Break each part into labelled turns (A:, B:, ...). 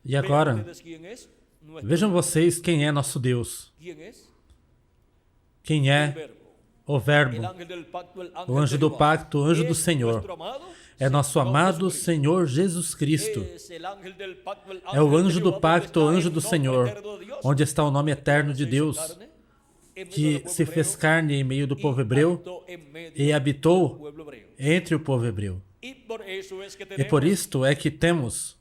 A: E agora, vejam vocês quem é nosso Deus. Quem é o Verbo, o anjo do pacto, o anjo do Senhor. É nosso amado Senhor Jesus Cristo. É o anjo do pacto, o anjo do Senhor, onde está o nome eterno de Deus, que se fez carne em meio do povo hebreu e habitou entre o povo hebreu. E por isto é que temos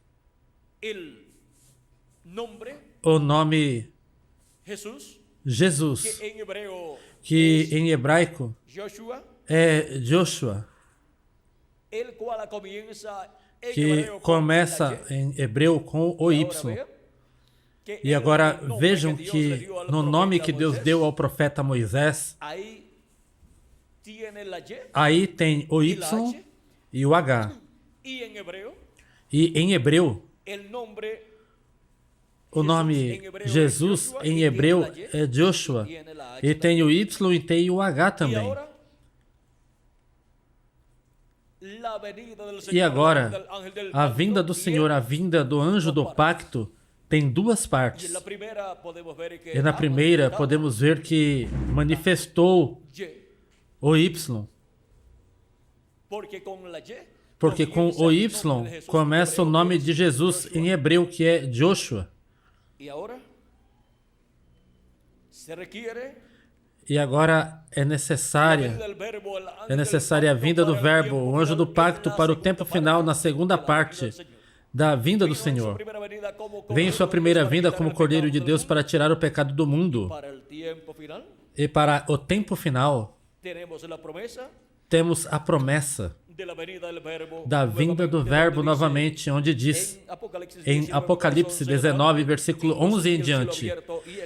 A: o nome Jesus, que em hebraico é Joshua, que começa em hebreu com o Y. E agora vejam que no nome que Deus deu ao profeta Moisés, aí tem o Y e o H. E em hebreu, o nome Jesus em hebreu é Joshua. E tem o Y e tem o H também. E agora, a vinda do Senhor, a vinda do anjo do pacto, tem duas partes. E na primeira podemos ver que manifestou o Y. Porque com o Y começa o nome de Jesus em hebreu, que é Joshua. E agora é necessária a vinda do Verbo, o anjo do pacto, para o tempo final, na segunda parte da vinda do Senhor. Vem em sua primeira vinda como Cordeiro de Deus para tirar o pecado do mundo. E para o tempo final, temos a promessa da vinda do Verbo novamente, onde diz, em Apocalipse 19, versículo 11 em diante: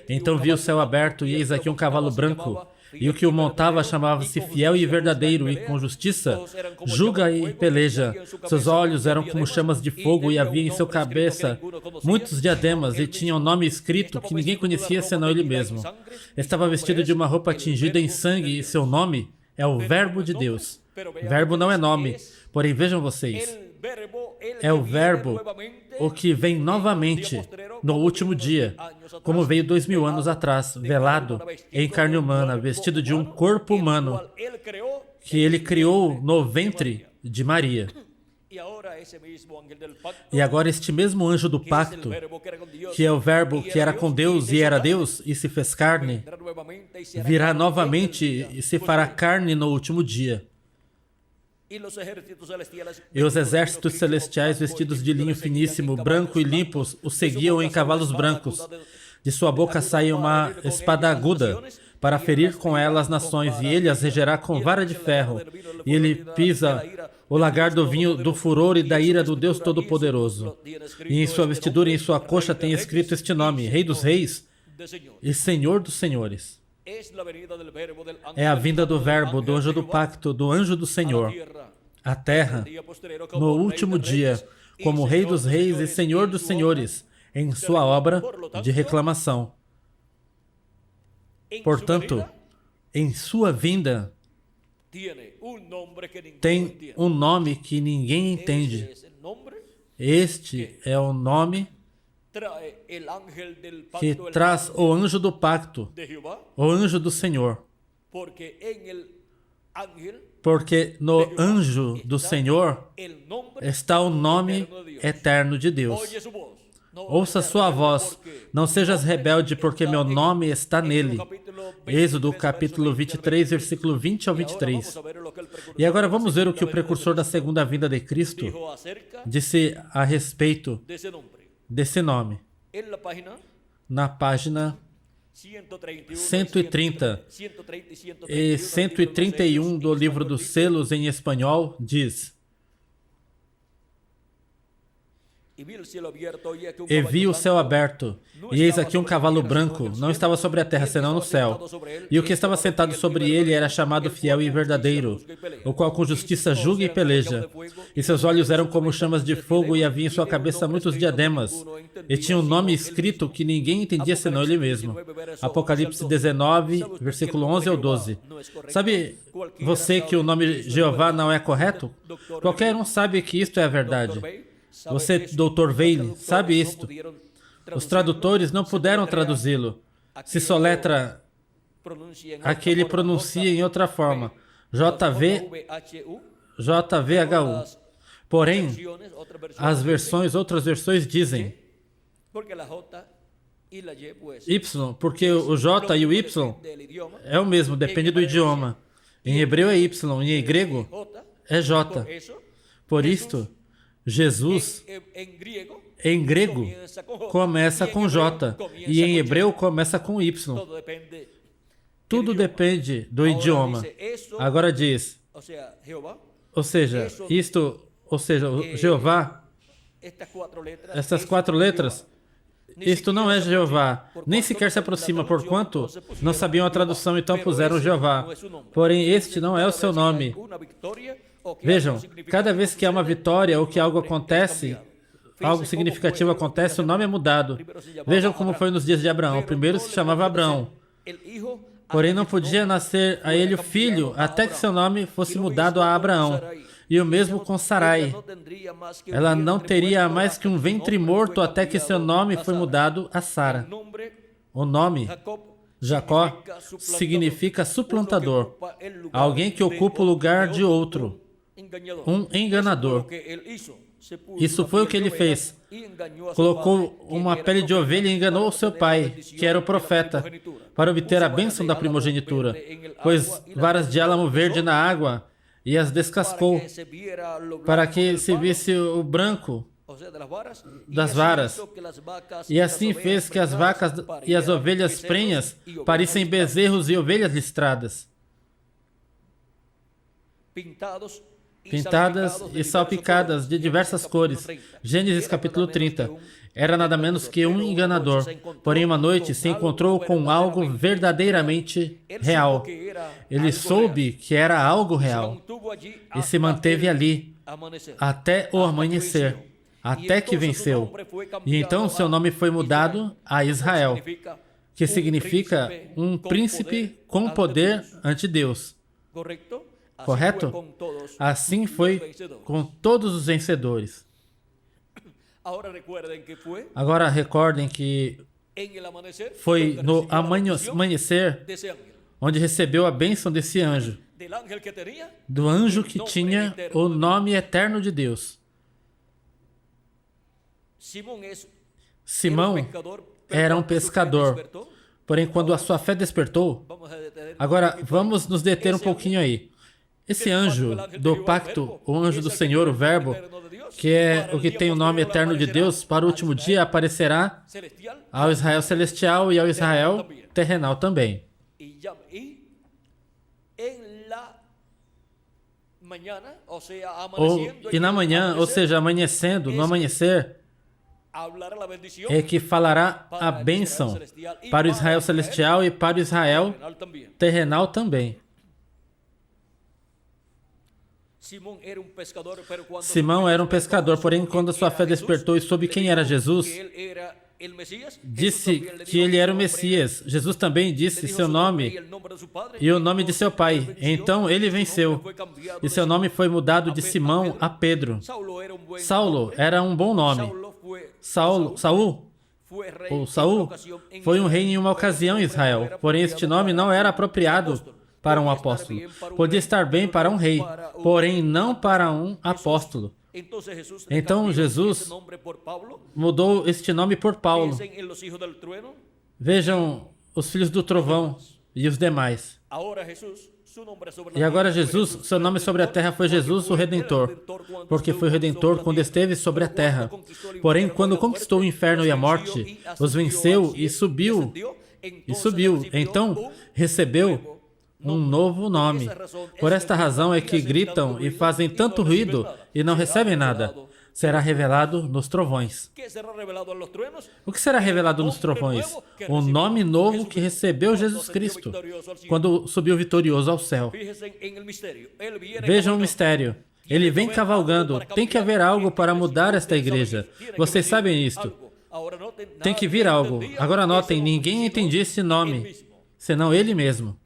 A: Então vi o céu aberto, e eis aqui um cavalo branco, e o que o montava chamava-se Fiel e Verdadeiro, e com justiça julga e peleja. Seus olhos eram como chamas de fogo, e havia em sua cabeça muitos diademas, e tinha um nome escrito que ninguém conhecia senão ele mesmo. Estava vestido de uma roupa tingida em sangue, e seu nome é o Verbo de Deus. Verbo não é nome, porém vejam vocês, é o Verbo, o que vem novamente no último dia, como veio 2000 anos atrás, velado em carne humana, vestido de um corpo humano, que ele criou no ventre de Maria. E agora este mesmo anjo do pacto, que é o Verbo que era com Deus e era Deus e se fez carne, virá novamente e se fará carne no último dia. E os exércitos celestiais, vestidos de linho finíssimo, branco e limpos, o seguiam em cavalos brancos. De sua boca sai uma espada aguda, para ferir com ela as nações, e ele as regerá com vara de ferro. E ele pisa o lagar do vinho do furor e da ira do Deus Todo-Poderoso. E em sua vestidura e em sua coxa tem escrito este nome: Rei dos Reis e Senhor dos Senhores. É a vinda do Verbo, do anjo do pacto, do anjo do Senhor. A terra, no último dia, como Rei dos Reis e Senhor dos Senhores, em sua obra de reclamação. Portanto, em sua vinda, tem um nome que ninguém entende. Este é o nome que traz o anjo do pacto, o anjo do Senhor. Porque no anjo do Senhor está o nome eterno de Deus. Ouça sua voz, não sejas rebelde, porque meu nome está nele. Êxodo capítulo 23, versículo 20 ao 23. E agora vamos ver o que o precursor da segunda vinda de Cristo disse a respeito desse nome. Na página 130 e 131 do livro dos selos em espanhol diz: E vi o céu aberto, e eis aqui um cavalo branco, não estava sobre a terra, senão no céu. E o que estava sentado sobre ele era chamado Fiel e Verdadeiro, o qual com justiça julga e peleja. E seus olhos eram como chamas de fogo, e havia em sua cabeça muitos diademas. E tinha um nome escrito que ninguém entendia senão ele mesmo. Apocalipse 19, versículo 11 ao 12. Sabe você que o nome Jeová não é correto? Qualquer um sabe que isto é a verdade. Você, Dr. Veile, sabe isto. Os tradutores não puderam traduzi-lo. Se soletra, aqui ele pronuncia em outra forma. JVHU. Porém, outras versões dizem Y, porque o J e o Y é o mesmo, depende do idioma. Em hebreu é Y, em grego é J. Por isto, Jesus, em grego, começa com J, e em hebreu começa com Y. Tudo depende do idioma. Agora diz, Jeová, essas 4 letras, isto não é Jeová, nem sequer se aproxima, porquanto não sabiam a tradução, então puseram Jeová. Porém, este não é o seu nome. Vejam, cada vez que há uma vitória ou que algo acontece, algo significativo acontece, o nome é mudado. Vejam como foi nos dias de Abraão. O primeiro se chamava Abraão. Porém, não podia nascer a ele o filho, até que seu nome fosse mudado a Abraão. E o mesmo com Sarai. Ela não teria mais que um ventre morto até que seu nome foi mudado a Sara. O nome, Jacó, significa suplantador. Alguém que ocupa o lugar de outro. Um enganador. Isso foi o que ele fez. Colocou uma pele de ovelha e enganou o seu pai, que era o profeta, para obter a bênção da primogenitura. Pôs varas de álamo verde na água e as descascou, para que se visse o branco das varas. E assim fez que as vacas e as ovelhas prenhas parissem bezerros e ovelhas listradas, pintadas e salpicadas de diversas cores. Gênesis capítulo 30. Era nada menos que um enganador. Porém, uma noite se encontrou com algo verdadeiramente real. Ele soube que era algo real e se manteve ali até o amanhecer, até que venceu. E então seu nome foi mudado a Israel, que significa um príncipe com poder ante Deus. Correto? Assim foi com todos os vencedores. Agora recordem que foi no amanhecer onde recebeu a bênção desse anjo, do anjo que tinha o nome eterno de Deus. Simão era um pescador, porém quando a sua fé despertou, agora vamos nos deter um pouquinho aí. Esse anjo do pacto, o anjo do Senhor, o Verbo, que é o que tem o nome eterno de Deus, para o último dia aparecerá ao Israel celestial e ao Israel terrenal também. E na manhã, ou seja, amanhecendo, no amanhecer, é que falará a bênção para o Israel celestial e para o Israel terrenal também. Simão era um pescador, porém, quando a sua fé despertou e soube quem era Jesus, disse que ele era o Messias. Jesus também disse seu nome e o nome de seu pai. Então ele venceu, e seu nome foi mudado de Simão a Pedro. Saulo era um bom nome. Saul foi um rei em uma ocasião em Israel, porém este nome não era apropriado para um apóstolo. Podia estar bem para um rei, porém não para um apóstolo. Então Jesus mudou este nome por Paulo. Vejam os filhos do trovão e os demais. E agora Jesus, seu nome sobre a terra foi Jesus o Redentor, porque foi o Redentor quando esteve sobre a terra. Porém, quando conquistou o inferno e a morte, os venceu e subiu. Então recebeu um novo nome. Por esta razão é que gritam e fazem tanto ruído e não recebem nada. Será revelado nos trovões. O que será revelado nos trovões? O nome novo que recebeu Jesus Cristo quando subiu vitorioso ao céu. Vejam o mistério. Ele vem cavalgando. Tem que haver algo para mudar esta igreja. Vocês sabem isto. Tem que vir algo. Agora notem, ninguém entendia esse nome, senão ele mesmo.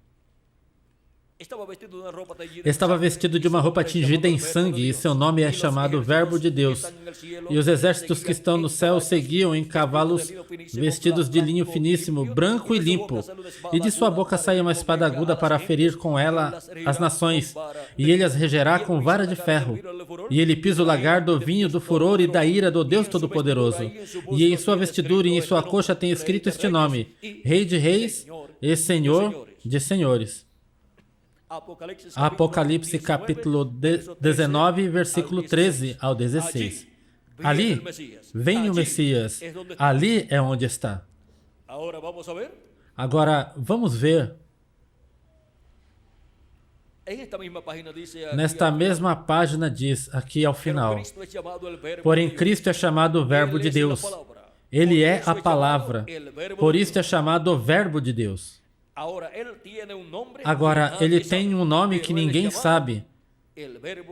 A: Estava vestido de uma roupa tingida em sangue, e seu nome é chamado Verbo de Deus. E os exércitos que estão no céu seguiam em cavalos vestidos de linho finíssimo, branco e limpo. E de sua boca saía uma espada aguda para ferir com ela as nações. E ele as regerá com vara de ferro. E ele pisa o lagar do vinho do furor e da ira do Deus Todo-Poderoso. E em sua vestidura e em sua coxa tem escrito este nome: Rei de Reis e Senhor de Senhores. Apocalipse capítulo 19, versículo 13 ao 16. Ali vem o Messias. Ali é onde está. Agora, vamos ver. Nesta mesma página diz, aqui ao final: porém Cristo é chamado o Verbo de Deus. Ele é a palavra. Por isso é chamado o Verbo de Deus. Agora, ele tem um nome que ninguém sabe,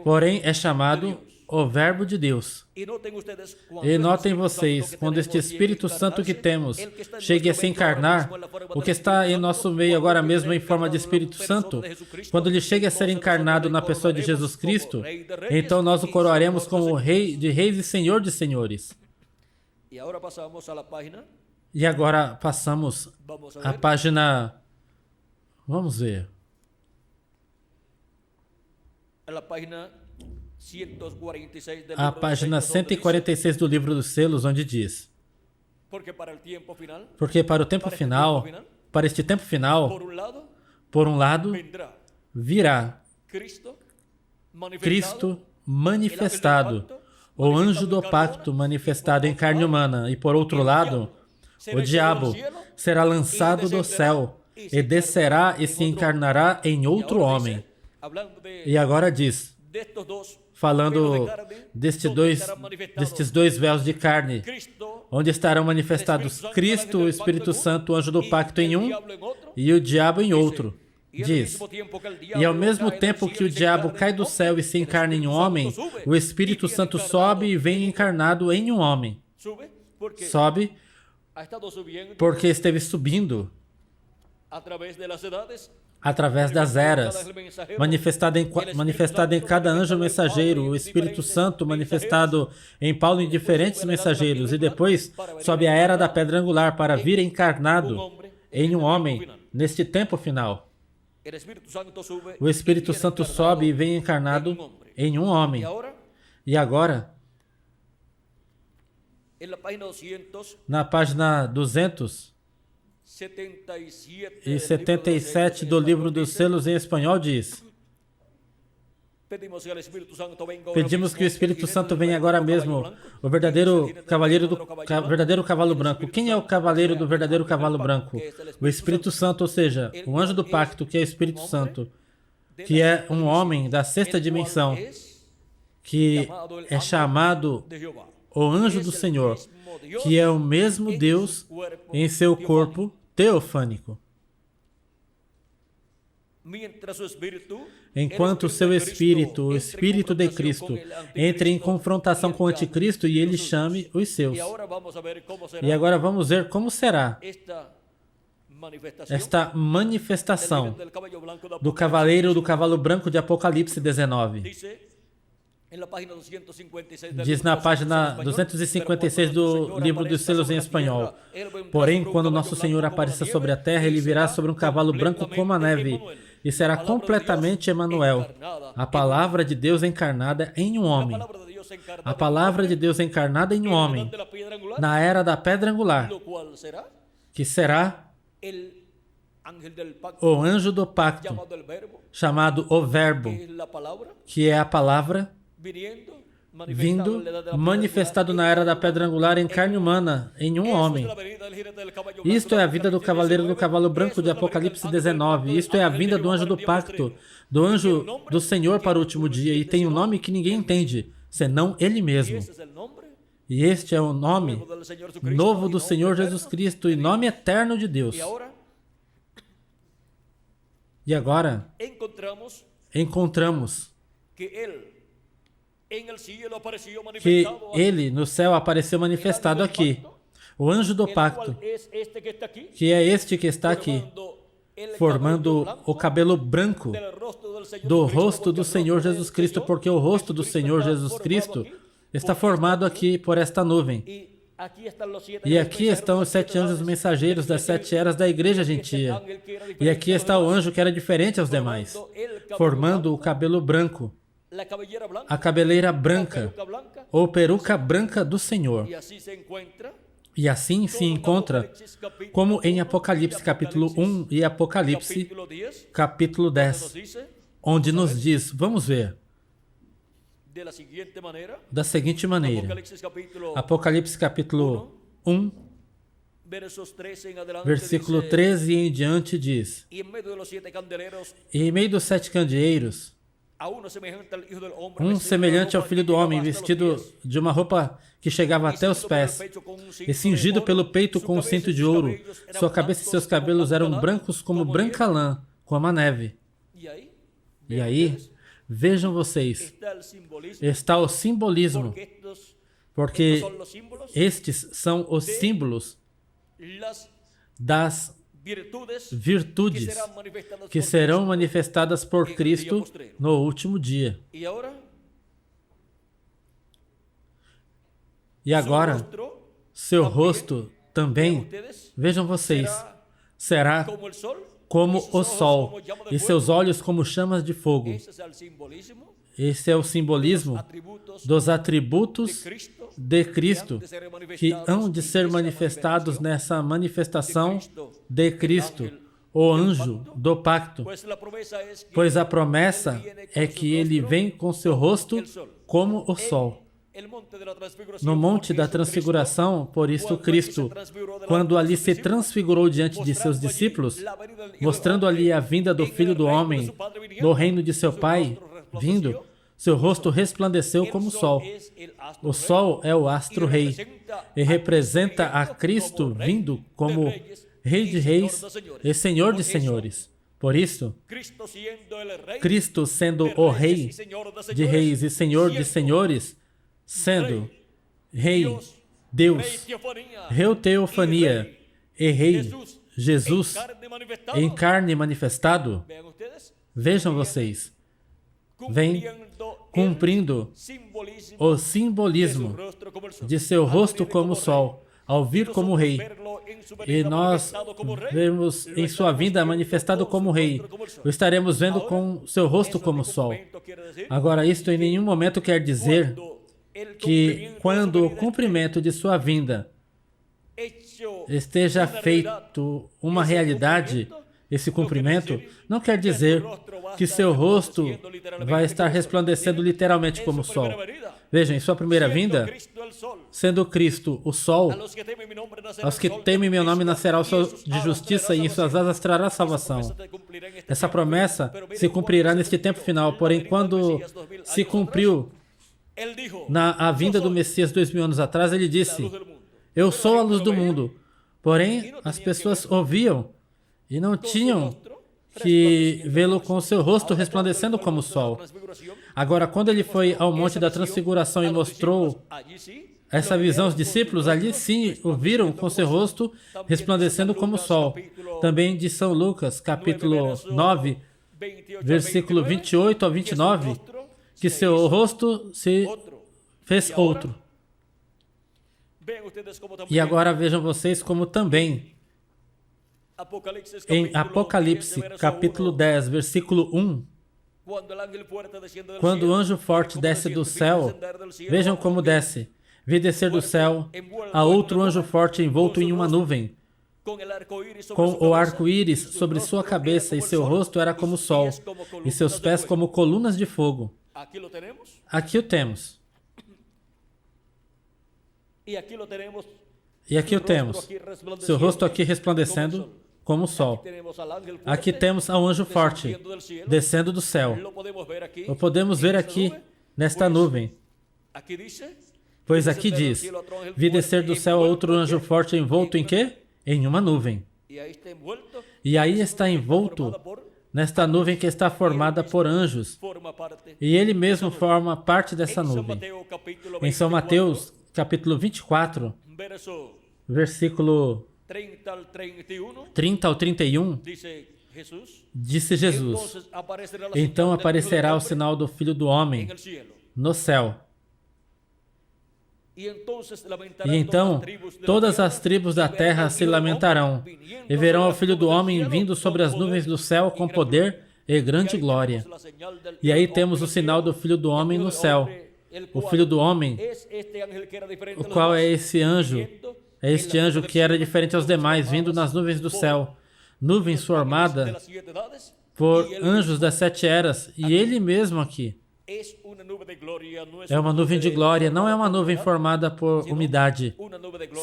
A: porém é chamado o Verbo de Deus. E notem vocês, quando este Espírito Santo que temos chegue a se encarnar, o que está em nosso meio agora mesmo em forma de Espírito Santo, quando ele chegue a ser encarnado na pessoa de Jesus Cristo, então nós o coroaremos como Rei de Reis e Senhor de Senhores. E agora passamos à página... Vamos ver. A página 146 do livro dos selos, onde diz: porque para o tempo final, para este tempo final, por um lado, virá Cristo manifestado, o anjo do pacto manifestado em carne humana, e por outro lado, o diabo será lançado do céu e descerá e se encarnará em outro homem. E agora diz, falando destes dois véus de carne, onde estarão manifestados Cristo, o Espírito Santo, o anjo do pacto em um, e o diabo em outro. Diz, e ao mesmo tempo que o diabo cai do céu e se encarna em um homem, o Espírito Santo sobe e vem encarnado em um homem. Sobe porque esteve subindo através das eras, manifestado em cada anjo mensageiro, o Espírito Santo manifestado em Paulo em diferentes mensageiros, e depois sobe a era da pedra angular para vir encarnado em um homem neste tempo final. O Espírito Santo sobe e vem encarnado em um homem. E agora, na página 277 do livro dos selos em espanhol diz: pedimos que o Espírito Santo venha agora mesmo, o verdadeiro cavalo branco. Quem é o cavaleiro do verdadeiro cavalo branco? O Espírito Santo, ou seja, o anjo do pacto, que é o Espírito Santo, que é um homem da sexta dimensão, que é chamado o anjo do Senhor, que é o mesmo Deus em seu corpo teofânico. Enquanto o seu espírito, o Espírito de Cristo, entre em confrontação com o anticristo e ele chame os seus. E agora vamos ver como será esta manifestação do cavaleiro do cavalo branco de Apocalipse 19. Diz na página 256 do livro dos selos em espanhol: porém, quando nosso Senhor apareça sobre a terra, ele virá sobre um cavalo branco como a neve, e será completamente Emanuel, a palavra de Deus encarnada em um homem. A palavra de Deus encarnada em um homem, na era da pedra angular, que será o anjo do pacto, chamado o Verbo, que é a palavra vindo, manifestado na era da pedra angular em carne humana, em um homem. Isto é a vida do cavaleiro do cavalo branco de Apocalipse 19. Isto é a vinda do anjo do pacto, do anjo do Senhor para o último dia, e tem um nome que ninguém entende, senão ele mesmo. E este é o nome novo do Senhor Jesus Cristo e nome eterno de Deus. E agora encontramos que ele no céu apareceu manifestado aqui, o anjo do pacto, que é este que está aqui, formando o cabelo branco do rosto do Senhor Jesus Cristo, porque o rosto do Senhor Jesus Cristo está formado aqui por esta nuvem. E aqui estão os 7 anjos mensageiros das 7 eras da igreja gentia. E aqui está o anjo que era diferente aos demais, formando o cabelo branco, a cabeleira branca, ou peruca branca do Senhor. E assim se encontra, como em Apocalipse capítulo 1 e Apocalipse capítulo 10, onde nos diz, vamos ver, da seguinte maneira, Apocalipse capítulo 1, versículo 13 em diante diz, e em meio dos 7 candeeiros, um semelhante ao Filho do Homem, vestido de uma roupa que chegava até os pés, e cingido pelo peito com um cinto de ouro. Sua cabeça e seus cabelos eram brancos como branca lã, como a neve. E aí, vejam vocês, está o simbolismo, porque estes são os símbolos das virtudes que serão manifestadas por Cristo no último dia. E agora, seu rosto também, vejam vocês, será como o sol, e seus olhos como chamas de fogo. Esse é o simbolismo dos atributos de Cristo que hão de ser manifestados nessa manifestação de Cristo, o anjo do pacto. Pois a promessa é que ele vem com seu rosto como o sol. No Monte da Transfiguração, por isso Cristo, quando ali se transfigurou diante de seus discípulos, mostrando ali a vinda do Filho do Homem, no reino de seu Pai, vindo, seu rosto resplandeceu como o sol. O sol é o astro-rei e representa a Cristo vindo como Rei de Reis e Senhor de Senhores. Por isso, Cristo sendo o Rei de Reis e Senhor de Senhores, sendo Rei, Deus, Rei Teofania e Rei, Jesus, em carne manifestado, vejam vocês, vem cumprindo o simbolismo de seu rosto como o sol, ao vir como rei. E nós vemos em sua vinda manifestado como rei. O estaremos vendo com seu rosto como o sol. Agora, isto em nenhum momento quer dizer que quando o cumprimento de sua vinda esteja feito uma realidade, esse cumprimento, não quer dizer que seu rosto vai estar resplandecendo literalmente como o sol. Vejam, em sua primeira vinda, sendo Cristo o sol, aos que temem meu nome nascerá o sol de justiça e em suas asas trará salvação. Essa promessa se cumprirá neste tempo final, porém quando se cumpriu a vinda do Messias 2000 anos atrás, ele disse, eu sou a luz do mundo. Porém, as pessoas ouviam e não tinham que vê-lo com o seu rosto resplandecendo como o sol. Agora, quando ele foi ao Monte da Transfiguração e mostrou essa visão aos discípulos, ali sim o viram com seu rosto resplandecendo como o sol. Também de São Lucas, capítulo 9, versículo 28 a 29, que seu rosto se fez outro. E agora vejam vocês como também em Apocalipse, capítulo 10, versículo 1, quando o anjo forte desce do céu, vejam como desce. Vi descer do céu a outro anjo forte envolto em uma nuvem, com o arco-íris sobre sua cabeça, e seu rosto era como o sol, e seus pés como colunas de fogo. Aqui o temos. E aqui o temos. Seu rosto aqui resplandecendo como o sol. Aqui temos ao anjo forte, descendo do céu. O podemos ver aqui, nesta nuvem. Pois aqui diz, vi descer do céu outro anjo forte envolto em quê? Em uma nuvem. E aí está envolto nesta nuvem que está formada por anjos. E ele mesmo forma parte dessa nuvem. Em São Mateus, capítulo 24, versículo 30 ao 31, Disse Jesus: então aparecerá o sinal do Filho do Homem no céu. E então todas as tribos da terra se lamentarão e verão ao Filho do Homem vindo sobre as nuvens do céu com poder e grande glória. E aí temos o sinal do Filho do Homem no céu. O Filho do Homem, o qual é esse anjo? É este anjo que era diferente aos demais, vindo nas nuvens do céu. Nuvens formada por anjos das 7 eras. E ele mesmo aqui é uma nuvem de glória, não é uma nuvem formada por umidade,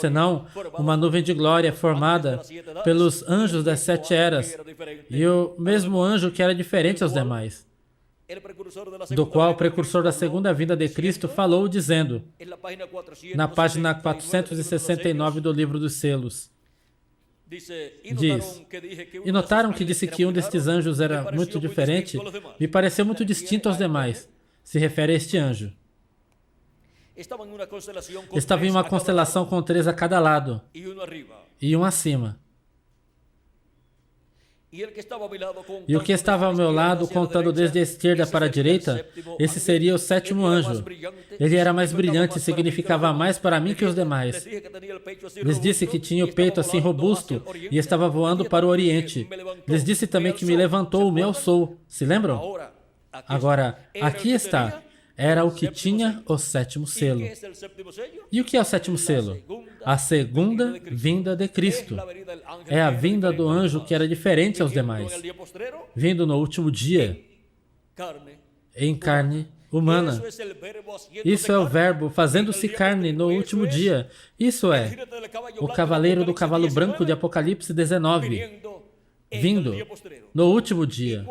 A: senão uma nuvem de glória formada pelos anjos das 7 eras. E o mesmo anjo que era diferente aos demais, do qual o precursor da segunda vinda de Cristo falou, dizendo, na página 469 do livro dos selos, diz: e notaram que disse que um destes anjos era muito diferente? Me pareceu muito distinto aos demais. Se refere a este anjo. Estava em uma constelação com 3 a cada lado e um acima. E o que estava ao meu lado, contando desde a esquerda para a direita, esse seria o 7º anjo. Ele era mais brilhante e significava mais para mim que os demais. Lhes disse que tinha o peito assim robusto e estava voando para o Oriente. Lhes disse também que me levantou o meu sol. Se lembram? Agora, aqui está. Era o que tinha o 7º selo. E o que é o 7º selo? A segunda vinda de Cristo. É a vinda do anjo que era diferente aos demais, vindo no último dia, em carne humana. Isso é o Verbo fazendo-se carne no último dia. Isso é o cavaleiro do cavalo branco de Apocalipse 19, vindo no último dia.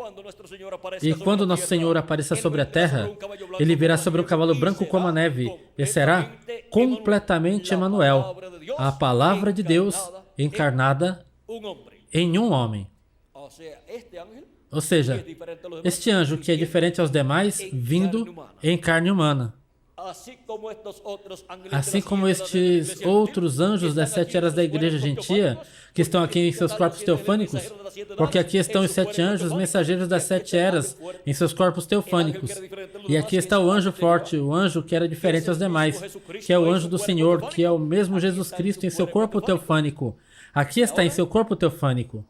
A: E quando nosso Senhor apareça sobre a terra, ele virá sobre um cavalo branco como a neve e será completamente Emanuel, a palavra de Deus encarnada em um homem. Ou seja, este anjo que é diferente aos demais, vindo em carne humana. Assim como estes outros anjos das 7 eras da igreja gentia, que estão aqui em seus corpos teofânicos, porque aqui estão os 7 anjos mensageiros das 7 eras em seus corpos teofânicos. E aqui está o anjo forte, o anjo que era diferente aos demais, que é o anjo do Senhor, que é o mesmo Jesus Cristo em seu corpo teofânico. Aqui está em seu corpo teofânico.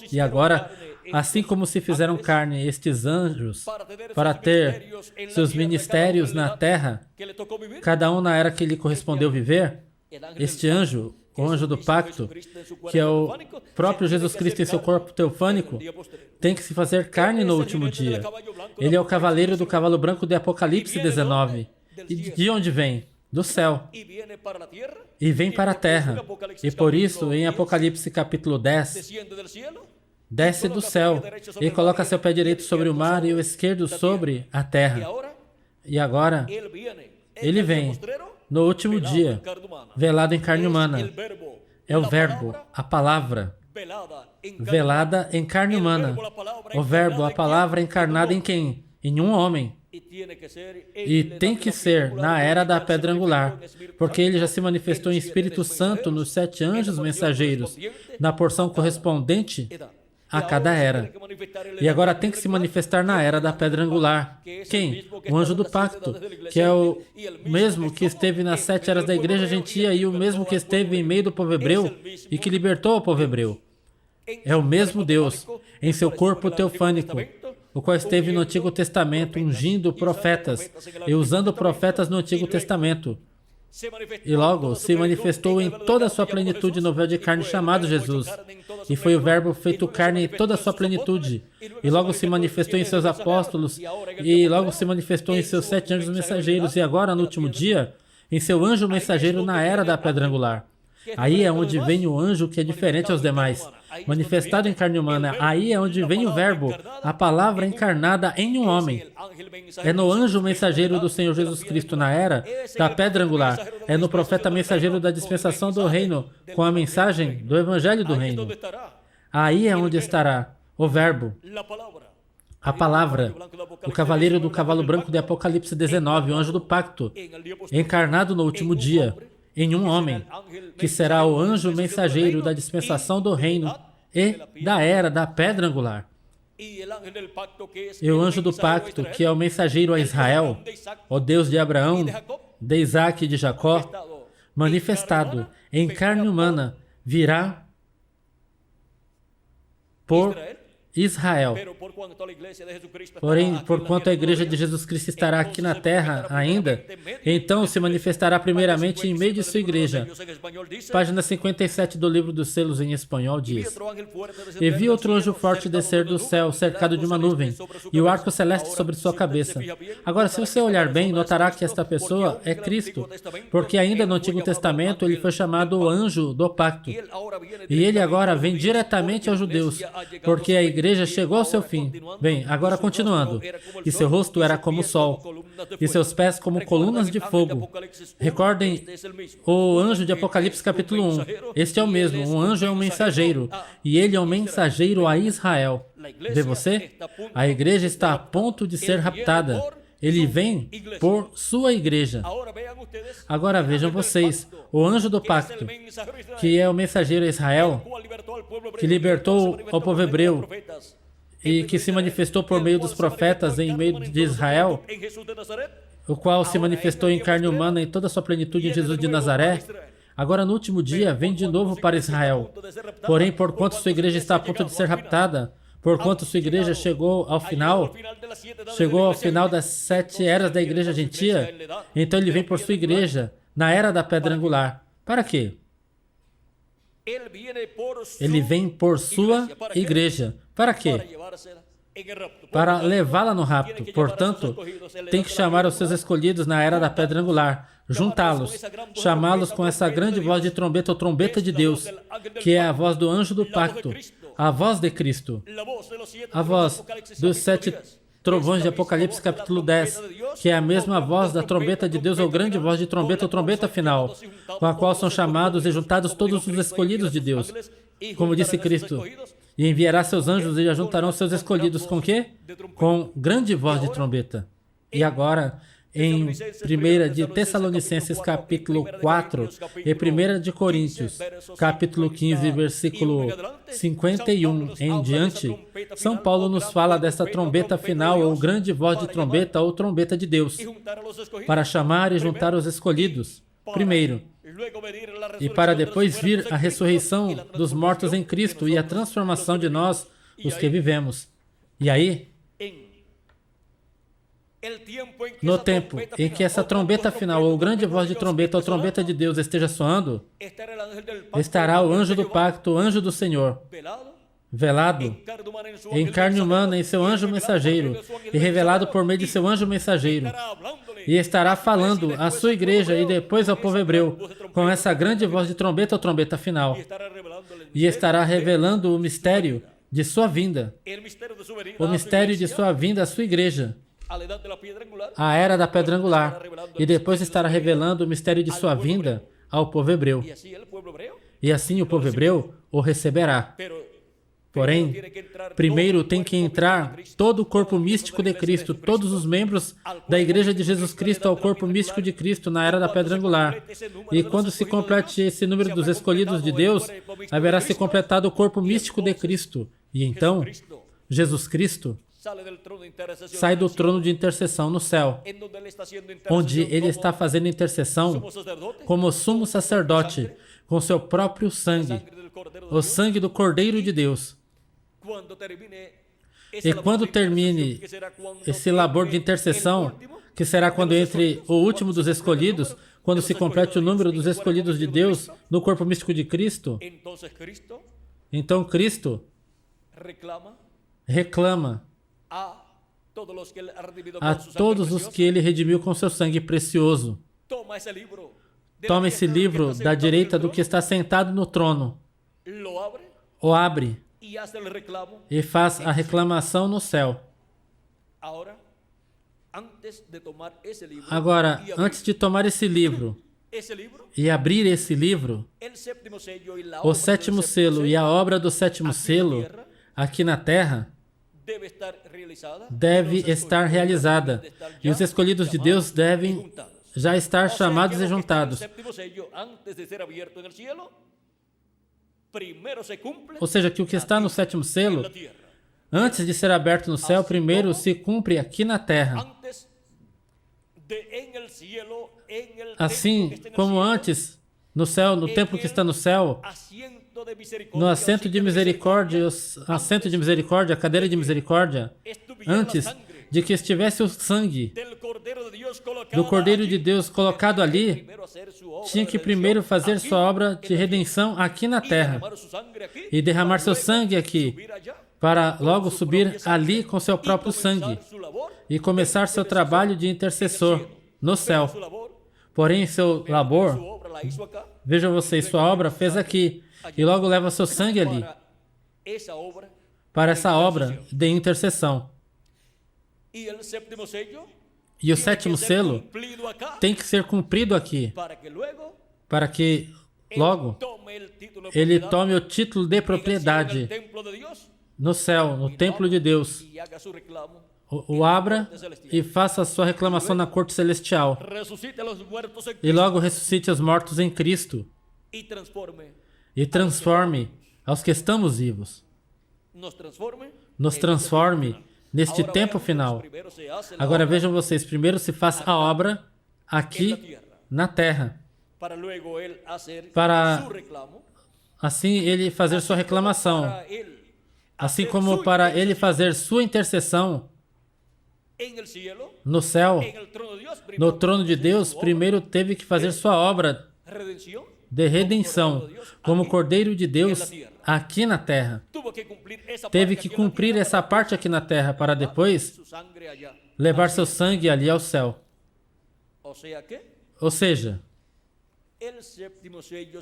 A: E agora, assim como se fizeram carne estes anjos para ter seus ministérios na terra, cada um na era que lhe correspondeu viver, este anjo, o anjo do pacto, que é o próprio Jesus Cristo em seu corpo teofânico, tem que se fazer carne no último dia. Ele é o cavaleiro do cavalo branco de Apocalipse 19. E de onde vem? Do céu. E vem para a terra. E por isso, em Apocalipse capítulo 10, desce do céu e coloca seu pé direito sobre o mar e o esquerdo sobre a terra. E agora, ele vem no último dia, velado em carne humana. É o Verbo, a palavra, velada em carne humana. O Verbo, a palavra encarnada em quem? Em um homem. E tem que ser na era da pedra angular, porque ele já se manifestou em Espírito Santo nos 7 anjos mensageiros, na porção correspondente a cada era. E agora tem que se manifestar na era da pedra angular. Quem? O anjo do pacto, que é o mesmo que esteve nas 7 eras da igreja gentia e o mesmo que esteve em meio do povo hebreu e que libertou o povo hebreu. É o mesmo Deus em seu corpo teofânico, o qual esteve no Antigo Testamento ungindo profetas e usando profetas no Antigo Testamento. E logo se manifestou em toda a sua plenitude no véu de carne chamado Jesus. E foi o Verbo feito carne em toda a sua plenitude. E logo se manifestou em seus apóstolos. E logo se manifestou em seus 7 anjos mensageiros. E agora, no último dia, em seu anjo mensageiro na era da pedra angular. Aí é onde vem o anjo que é diferente aos demais, manifestado em carne humana. Aí é onde vem o Verbo, a palavra encarnada em um homem. É no anjo mensageiro do Senhor Jesus Cristo na era da pedra angular. É no profeta mensageiro da dispensação do reino, com a mensagem do evangelho do reino. Aí é onde estará o Verbo, a palavra, o cavaleiro do cavalo branco de Apocalipse 19, o anjo do pacto, encarnado no último dia, em um homem, que será o anjo mensageiro da dispensação do reino e da era da pedra angular. E o anjo do pacto, que é o mensageiro a Israel, o Deus de Abraão, de Isaac e de Jacó, manifestado em carne humana, virá por Israel. Porém, porquanto a igreja de Jesus Cristo estará aqui na terra ainda, então se manifestará primeiramente em meio de sua igreja. Página 57 do livro dos selos em espanhol diz: E vi outro anjo forte descer do céu, cercado de uma nuvem, e o arco celeste sobre sua cabeça. Agora, se você olhar bem, notará que esta pessoa é Cristo, porque ainda no Antigo Testamento ele foi chamado o anjo do pacto. E ele agora vem diretamente aos judeus, porque a igreja chegou ao seu fim. Bem, agora continuando. E seu rosto era como o sol, e seus pés como colunas de fogo. Recordem o anjo de Apocalipse capítulo 1. Este é o mesmo. Um anjo é um mensageiro, e ele é um mensageiro a Israel. Vê você? A igreja está a ponto de ser raptada. Ele vem por sua igreja. Agora vejam vocês, o anjo do pacto, que é o mensageiro a Israel, que libertou o povo hebreu e que se manifestou por meio dos profetas em meio de Israel, o qual se manifestou em carne humana em toda a sua plenitude em Jesus de Nazaré, agora no último dia vem de novo para Israel. Porém, porquanto sua igreja está a ponto de ser raptada, porquanto sua igreja chegou ao final das 7 eras da igreja gentia, então ele vem por sua igreja na era da pedra angular. Para quê? Ele vem por sua igreja. Para quê? Para levá-la no rapto. Portanto, tem que chamar os seus escolhidos na era da pedra angular, juntá-los, chamá-los com essa grande voz de trombeta ou trombeta de Deus, que é a voz do anjo do pacto, a voz de Cristo, a voz dos 7 trovões de Apocalipse capítulo 10, que é a mesma voz da trombeta de Deus ou grande voz de trombeta ou trombeta final, com a qual são chamados e juntados todos os escolhidos de Deus. Como disse Cristo, e enviará seus anjos e ajuntarão seus escolhidos com quê? Com grande voz de trombeta. E agora, em 1 de Tessalonicenses capítulo 4 e 1 de Coríntios capítulo 15, versículo 51 em diante, São Paulo nos fala desta trombeta final ou grande voz de trombeta ou trombeta de Deus, para chamar e juntar os escolhidos, primeiro, e para depois vir a ressurreição dos mortos em Cristo e a transformação de nós, os que vivemos. E aí, no tempo em que essa trombeta final, ou grande voz de trombeta, ou trombeta de Deus esteja soando, estará o anjo do pacto, o anjo do Senhor, velado, em carne humana, em seu anjo mensageiro, e revelado por meio de seu anjo mensageiro, e estará falando à sua igreja e depois ao povo hebreu, com essa grande voz de trombeta ou trombeta final, e estará revelando o mistério de sua vinda, o mistério de sua vinda à sua igreja, a era da pedra angular, e depois estará revelando o mistério de sua vinda ao povo hebreu. E assim o povo hebreu o receberá. Porém, primeiro tem que entrar todo o corpo místico de Cristo, todos os membros da Igreja de Jesus Cristo ao corpo místico de Cristo na era da pedra angular. E quando se complete esse número dos escolhidos de Deus, haverá se completado o corpo místico de Cristo. E então, Jesus Cristo sai do trono de intercessão no céu, onde ele está fazendo intercessão como sumo sacerdote, com seu próprio sangue, o sangue do Cordeiro de Deus. E quando termine esse labor de intercessão, que será quando entre o último dos escolhidos, quando se complete o número dos escolhidos de Deus no corpo místico de Cristo, então Cristo reclama a todos os que ele redimiu com seu sangue precioso. Toma esse livro da direita do que está sentado no trono, o abre e faz a reclamação no céu. Agora, antes de tomar esse livro e abrir esse livro, o sétimo selo e a obra do sétimo selo aqui na terra deve estar realizada, e os escolhidos de Deus devem já estar chamados e juntados. Ou seja, que o que está no sétimo selo, antes de ser aberto no céu, primeiro se cumpre aqui na terra. Assim como antes, no céu, no templo que está no céu, no assento de misericórdia, a cadeira de misericórdia, antes de que estivesse o sangue do Cordeiro de Deus colocado ali, tinha que primeiro fazer sua obra de redenção aqui na terra e derramar seu sangue aqui, para logo subir ali com seu próprio sangue e começar seu trabalho de intercessor no céu. Porém, seu labor, vejam vocês, sua obra fez aqui e logo leva seu sangue ali para essa obra de intercessão. E o sétimo selo tem que ser cumprido aqui, para que logo ele tome o título de propriedade no céu, no templo de Deus, o abra e faça a sua reclamação na corte celestial, e logo ressuscite os mortos em Cristo, e transforme aos que estamos vivos, nos transforme neste tempo final. Agora vejam vocês, primeiro se faz a obra aqui na terra, para assim ele fazer sua reclamação, assim como para ele fazer sua intercessão no céu, no trono de Deus, primeiro teve que fazer sua obra de redenção, como Cordeiro de Deus aqui na terra. Teve que cumprir essa parte aqui na terra para depois levar seu sangue ali ao céu. Ou seja,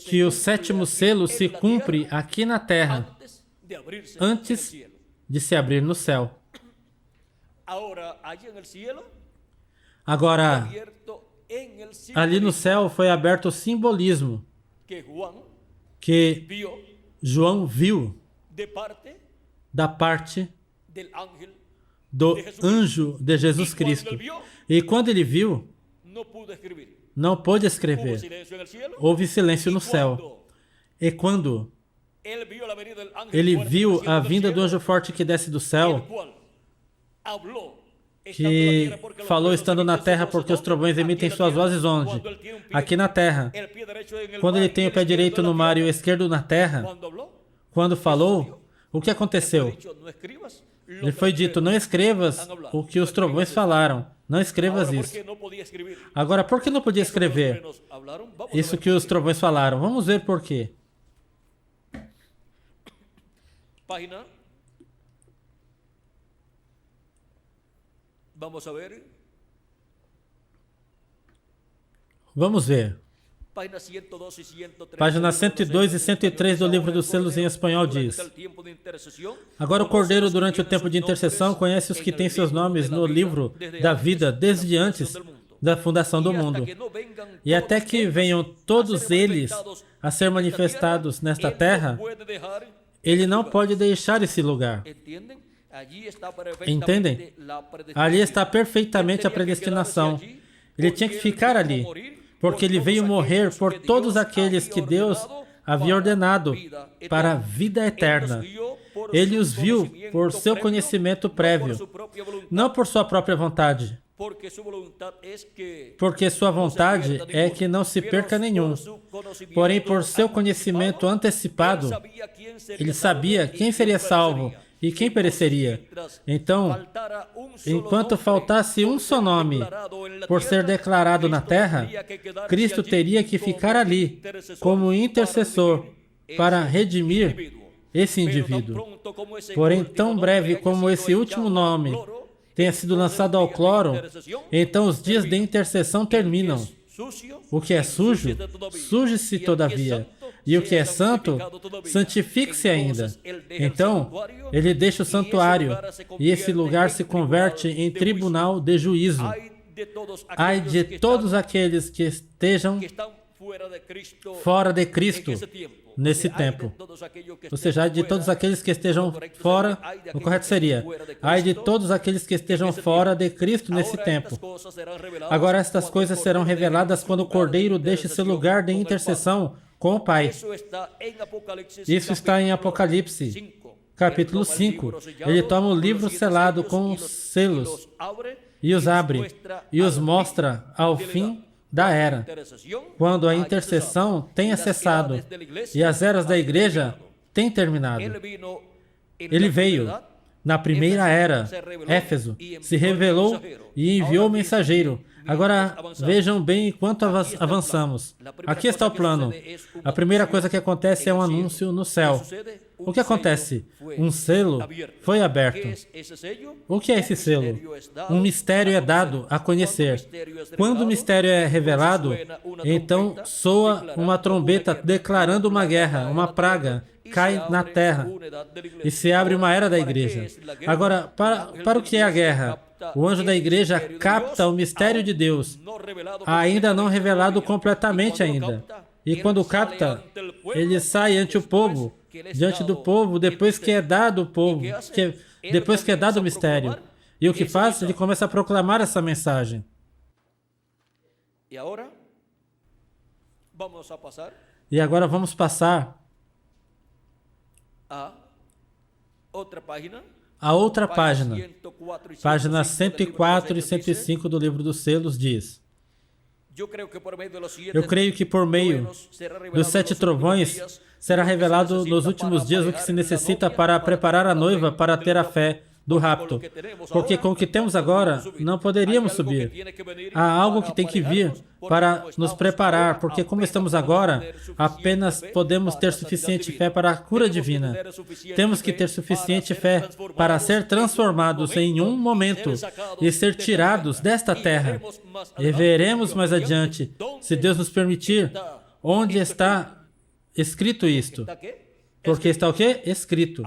A: que o sétimo selo se cumpre aqui na terra antes de se abrir no céu. Agora, ali no céu foi aberto o simbolismo que João viu da parte do anjo de Jesus Cristo. E quando ele viu, não pôde escrever. Houve silêncio no céu. E quando ele viu a vinda do anjo forte que desce do céu, que falou estando na terra, porque os trovões emitem suas vozes onde? Aqui na terra. Quando ele tem o pé direito no mar e o esquerdo na terra, quando falou, o que aconteceu? Lhe foi dito, não escrevas o que os trovões falaram. Não escrevas isso. Agora, por que não podia escrever isso que os trovões falaram? Vamos ver por quê. Vamos ver. Páginas 102 e 103 do livro dos selos em espanhol diz: agora o Cordeiro, durante o tempo de intercessão, conhece os que têm seus nomes no livro da vida desde antes da fundação do mundo. E até que venham todos eles a ser manifestados nesta terra, ele não pode deixar esse lugar. Entendem? Ali está perfeitamente a predestinação. Ele tinha que ficar ali, porque ele veio morrer por todos aqueles que Deus havia ordenado para a vida eterna. Ele os viu por seu conhecimento prévio, não por sua própria vontade, porque sua vontade é que não se perca nenhum. Porém, por seu conhecimento antecipado, ele sabia quem seria salvo e quem pereceria. Então, enquanto faltasse um só nome por ser declarado na terra, Cristo teria que ficar ali como intercessor para redimir esse indivíduo. Porém, tão breve como esse último nome tenha sido lançado ao cloro, então os dias de intercessão terminam. O que é sujo, suje-se todavia. E o que é santo, santifique-se ainda. Então, ele deixa o santuário, e esse lugar se converte em tribunal de juízo. Ai de todos aqueles que estejam fora de Cristo nesse tempo. Ou seja, ai de todos aqueles que estejam fora, o correto seria, ai de todos aqueles que estejam fora de Cristo nesse tempo. Agora estas coisas serão reveladas quando o Cordeiro deixe seu lugar de intercessão com o Pai. Isso está em Apocalipse, capítulo 5. Ele toma o livro selado com os selos e os abre e os mostra ao fim da era, quando a intercessão tenha cessado e as eras da igreja têm terminado. Ele veio na primeira era, Éfeso, se revelou e enviou o mensageiro. Agora vejam bem enquanto avançamos. Aqui está o plano. A primeira coisa que acontece é um anúncio no céu. O que acontece? Um selo foi aberto. O que é esse selo? Um mistério é dado a conhecer. Quando o mistério é revelado, então soa uma trombeta declarando uma guerra, uma praga cai na terra e se abre uma era da igreja. Agora, para o que é a guerra? O anjo da igreja capta o mistério de Deus, ainda não revelado completamente ainda. E quando capta, ele sai ante o povo, diante do povo, depois que é dado o povo, depois que é dado o mistério. E o que faz? Ele começa a proclamar essa mensagem. E agora vamos passar a outra página. Página 104 e 105 do livro dos selos diz: eu creio que por meio dos 7 trovões será revelado nos últimos dias o que se necessita para preparar a noiva para ter a fé do rapto. Porque com o que temos agora, não poderíamos subir. Há algo que tem que vir para nos preparar, porque como estamos agora, apenas podemos ter suficiente fé para a cura divina. Temos que ter suficiente fé para ser transformados em um momento e ser tirados desta terra. E veremos mais adiante, se Deus nos permitir, onde está escrito isto. Porque está o quê? Escrito.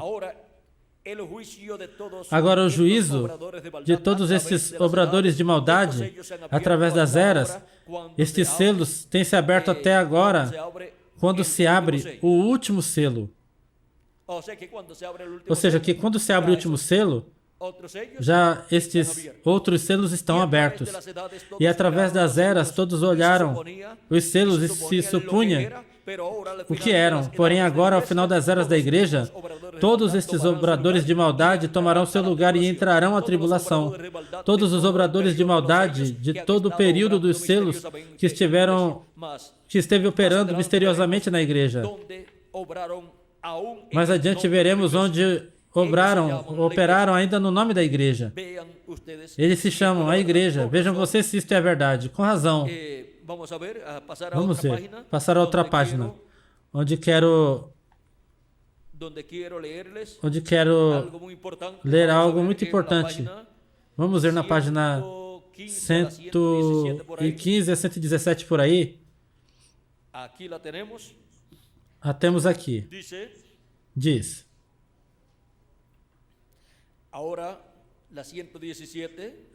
A: Agora, o juízo de todos esses obradores de maldade, através das eras, estes selos têm se aberto até agora, quando se abre o último selo. Ou seja, que quando se abre o último selo, já estes outros selos estão abertos. E através das eras, todos olharam os selos e se supunha o que eram. Porém, agora, ao final das eras da igreja, todos estes obradores de maldade tomarão seu lugar e entrarão à tribulação. Todos os obradores de maldade de todo o período dos selos que esteve operando misteriosamente na igreja. Mais adiante veremos onde operaram ainda no nome da igreja. Eles se chamam a igreja. Vejam vocês se isto é verdade. Com razão. Vamos ver. Passar a outra página. Onde quero ler algo muito importante. Vamos ver na página 115 a 117 por aí. A temos aqui. Diz.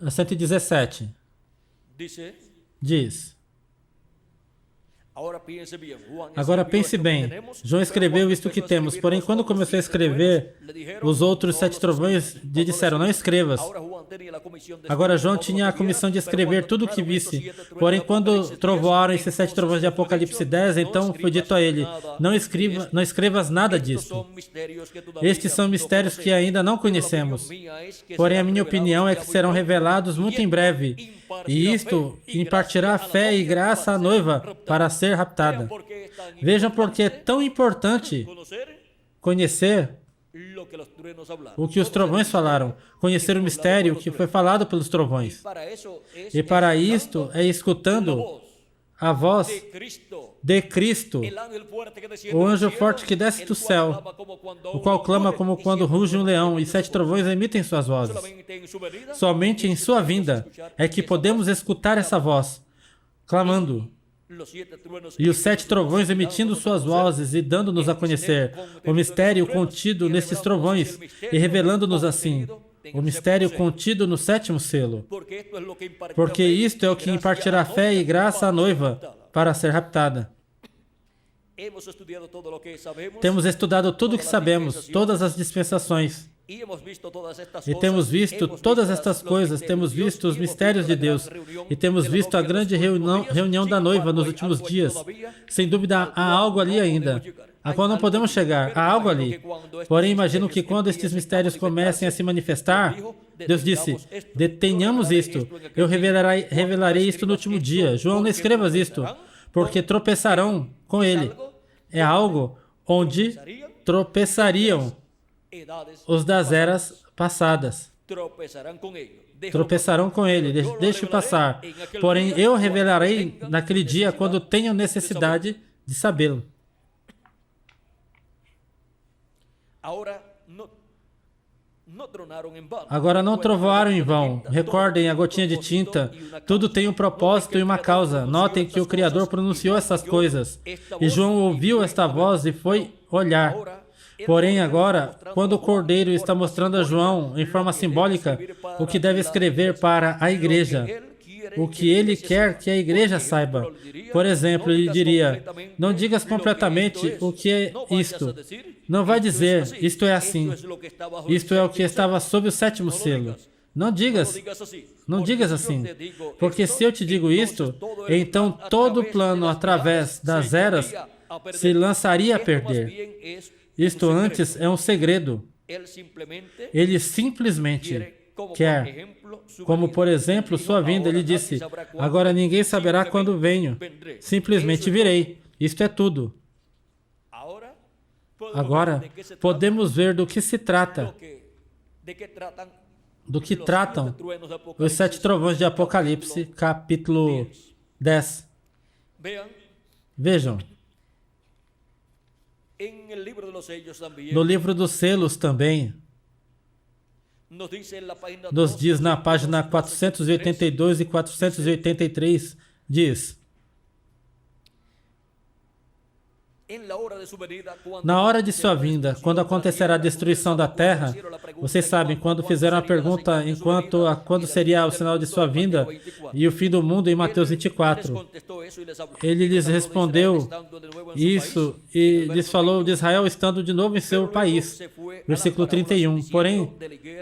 A: A 117. Diz. Agora pense bem, João escreveu isto que temos, porém quando começou a escrever, os outros 7 trovões lhe disseram, não escrevas. Agora João tinha a comissão de escrever tudo o que visse, porém quando trovoaram esses 7 trovões de Apocalipse 10, então foi dito a ele, não escrevas nada disto. Estes são mistérios que ainda não conhecemos, porém a minha opinião é que serão revelados muito em breve. E isto impartirá fé e graça à noiva para ser raptada. Vejam porque é tão importante conhecer o que os trovões falaram, conhecer o mistério que foi falado pelos trovões. E para isto é escutando a voz de Cristo, o anjo forte que desce do céu, o qual clama como quando ruge um leão, e 7 trovões emitem suas vozes. Somente em sua vinda é que podemos escutar essa voz, clamando. E os 7 trovões emitindo suas vozes e dando-nos a conhecer o mistério contido nesses trovões e revelando-nos assim o mistério contido no 7º selo. Porque isto é o que impartirá fé e graça à noiva para ser raptada. Temos estudado tudo o que sabemos, todas as dispensações. E temos visto todas estas coisas, temos visto os mistérios de Deus, e temos visto a grande reunião da noiva nos últimos dias. Sem dúvida, há algo ali ainda, a qual não podemos chegar, há algo ali. Porém, imagino que quando estes mistérios comecem a se manifestar, Deus disse, detenhamos isto, eu revelarei isto no último dia. João, não escrevas isto, porque tropeçarão com ele. É algo onde tropeçariam os das eras passadas. Tropeçarão com ele, deixe passar. Porém, eu revelarei naquele dia quando tenho necessidade de sabê-lo. Agora não trovoaram em vão. Recordem a gotinha de tinta. Tudo tem um propósito e uma causa. Notem que o Criador pronunciou essas coisas. E João ouviu esta voz e foi olhar. Porém, agora, quando o Cordeiro está mostrando a João, em forma simbólica, o que deve escrever para a igreja, o que ele quer que a igreja saiba. Por exemplo, ele diria, não digas completamente o que é isto. Não vai dizer, isto é assim. Isto é o que estava sob o sétimo selo. Não digas assim. Porque se eu te digo isto, então todo o plano através das eras se lançaria a perder. Isto antes é um segredo. Ele simplesmente quer, como por exemplo, sua vinda. Ele disse, agora ninguém saberá quando venho. Simplesmente virei. Isto é tudo. Agora, podemos ver do que se trata. Do que tratam os 7 trovões de Apocalipse, capítulo 10. Vejam. No livro dos selos também, nos diz na página 482 e 483, diz, na hora de sua vinda, quando acontecerá a destruição da terra, vocês sabem, quando fizeram a pergunta enquanto a quando seria o sinal de sua vinda e o fim do mundo em Mateus 24, ele lhes respondeu isso e lhes falou de Israel estando de novo em seu país. Versículo 31. Porém,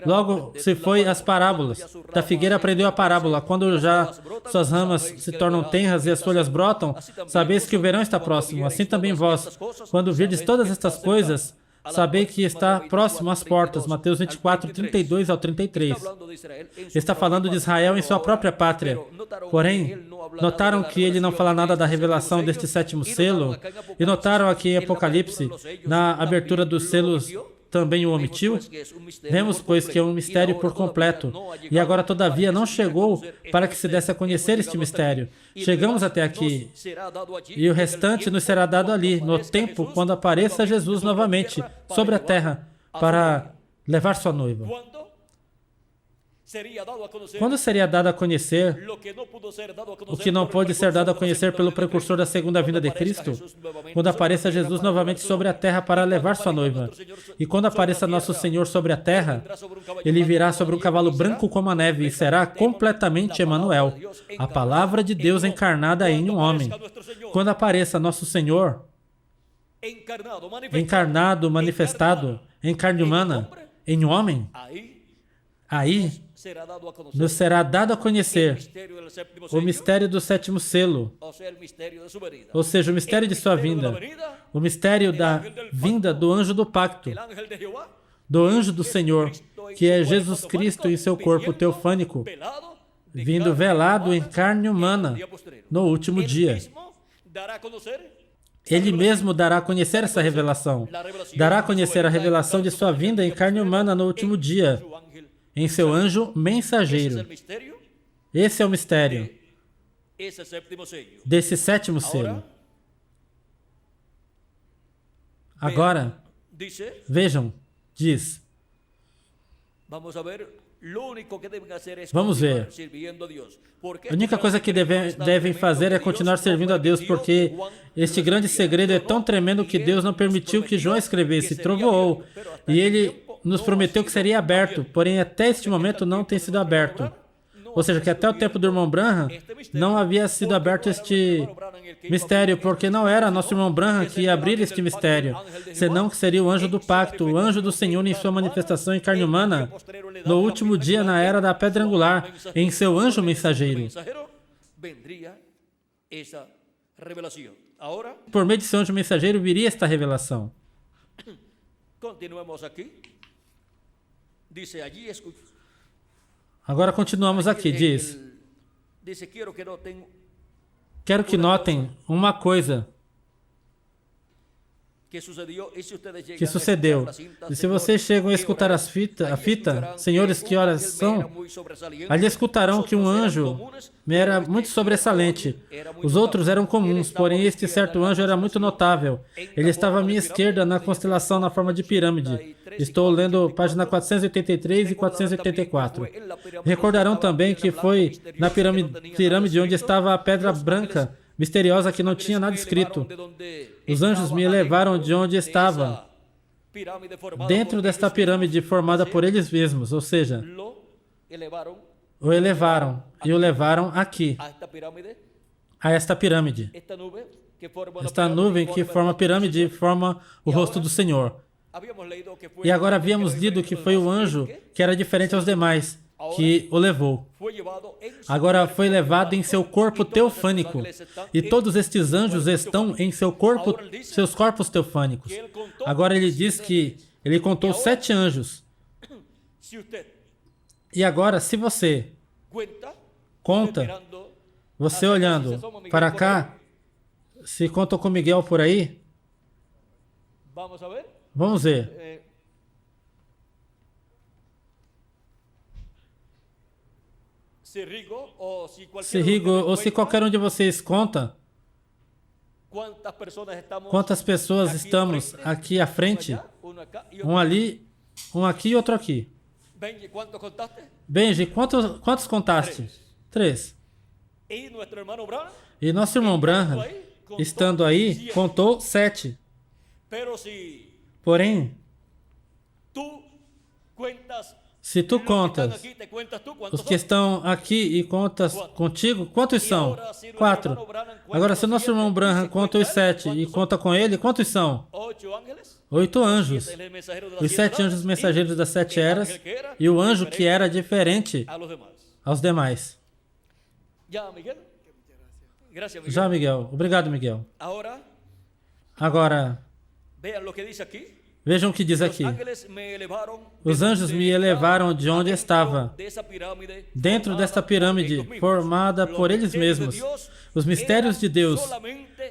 A: logo se foi as parábolas. Da figueira aprendeu a parábola. Quando já suas ramas se tornam tenras e as folhas brotam, sabeis que o verão está próximo. Assim também vós, quando virdes todas estas coisas, sabei que está próximo às portas. Mateus 24, 32 ao 33. Está falando de Israel em sua própria pátria. Porém, notaram que ele não fala nada da revelação deste sétimo selo? E notaram aqui em Apocalipse, na abertura dos selos, também o omitiu? Vemos, pois, que é um mistério por completo. E agora, todavia, não chegou para que se desse a conhecer este mistério. Chegamos até aqui. E o restante nos será dado ali, no tempo, quando apareça Jesus novamente sobre a terra, para levar sua noiva. Quando seria dado a conhecer o que não pôde ser dado a conhecer pelo precursor da segunda vinda de Cristo? Quando apareça Jesus novamente sobre a terra para levar sua noiva. E quando apareça nosso Senhor sobre a terra, ele virá sobre um cavalo branco como a neve e será completamente Emanuel, a palavra de Deus encarnada em um homem. Quando apareça nosso Senhor, encarnado, manifestado, em carne humana, em um homem, aí nos será dado a conhecer o mistério do sétimo selo, ou seja, o mistério de sua vinda, o mistério da vinda do anjo do pacto, do anjo do Senhor, que é Jesus Cristo em seu corpo teofânico, vindo velado em carne humana no último dia. Ele mesmo dará a conhecer essa revelação, dará a conhecer a revelação de sua vinda em carne humana no último dia, em seu anjo mensageiro. Esse é o mistério desse sétimo selo. Agora, vejam, diz. Vamos ver. A única coisa que devem fazer é continuar servindo a Deus, porque este grande segredo é tão tremendo que Deus não permitiu que João escrevesse, trovoou, e ele nos prometeu que seria aberto, porém até este momento não tem sido aberto. Ou seja, que até o tempo do irmão Branham não havia sido aberto este mistério, porque não era nosso irmão Branham que ia abrir este mistério, senão que seria o anjo do pacto, o anjo do Senhor em sua manifestação em carne humana, no último dia, na era da pedra angular, em seu anjo mensageiro. Por meio de seu anjo mensageiro viria esta revelação. Agora continuamos aqui, diz: quero que notem uma coisa que sucedeu. E se vocês chegam a escutar a fita, senhores, que horas são? Ali escutarão que um anjo era muito sobressalente. Os outros eram comuns, porém este certo anjo era muito notável. Ele estava à minha esquerda na constelação na forma de pirâmide. Estou lendo página 483 e 484. Recordarão também que foi na pirâmide onde estava a pedra branca, misteriosa, que não tinha nada escrito. Os anjos me levaram de onde estava, dentro desta pirâmide formada por eles mesmos, ou seja, o elevaram e o levaram aqui, a esta pirâmide. Esta nuvem que forma a pirâmide forma o rosto do Senhor. E agora havíamos lido que foi o anjo que era diferente aos demais, que o levou. Agora foi levado em seu corpo teofânico. E todos estes anjos estão em seus corpos teofânicos. Agora ele diz que ele contou 7 anjos. E agora, se você conta, você olhando para cá, se conta com Miguel por aí, vamos ver. Se Rigo ou se qualquer um de vocês conta, quantas pessoas estamos aqui à frente? Um ali, um aqui e outro aqui. Benji, quantos contaste? 3. E nosso irmão Branham, estando aí, contou 7. Porém, se tu contas os que estão aqui e contas contigo, quantos são? 4. Agora, se o nosso irmão Branham conta os 7 e conta com ele, quantos são? 8 anjos. Os 7 anjos mensageiros das 7 eras e o anjo que era diferente aos demais. Já, Miguel. Obrigado, Miguel. Agora, vejam o que diz aqui. Os anjos me elevaram de onde estava, dentro desta pirâmide formada por eles mesmos. Os mistérios de Deus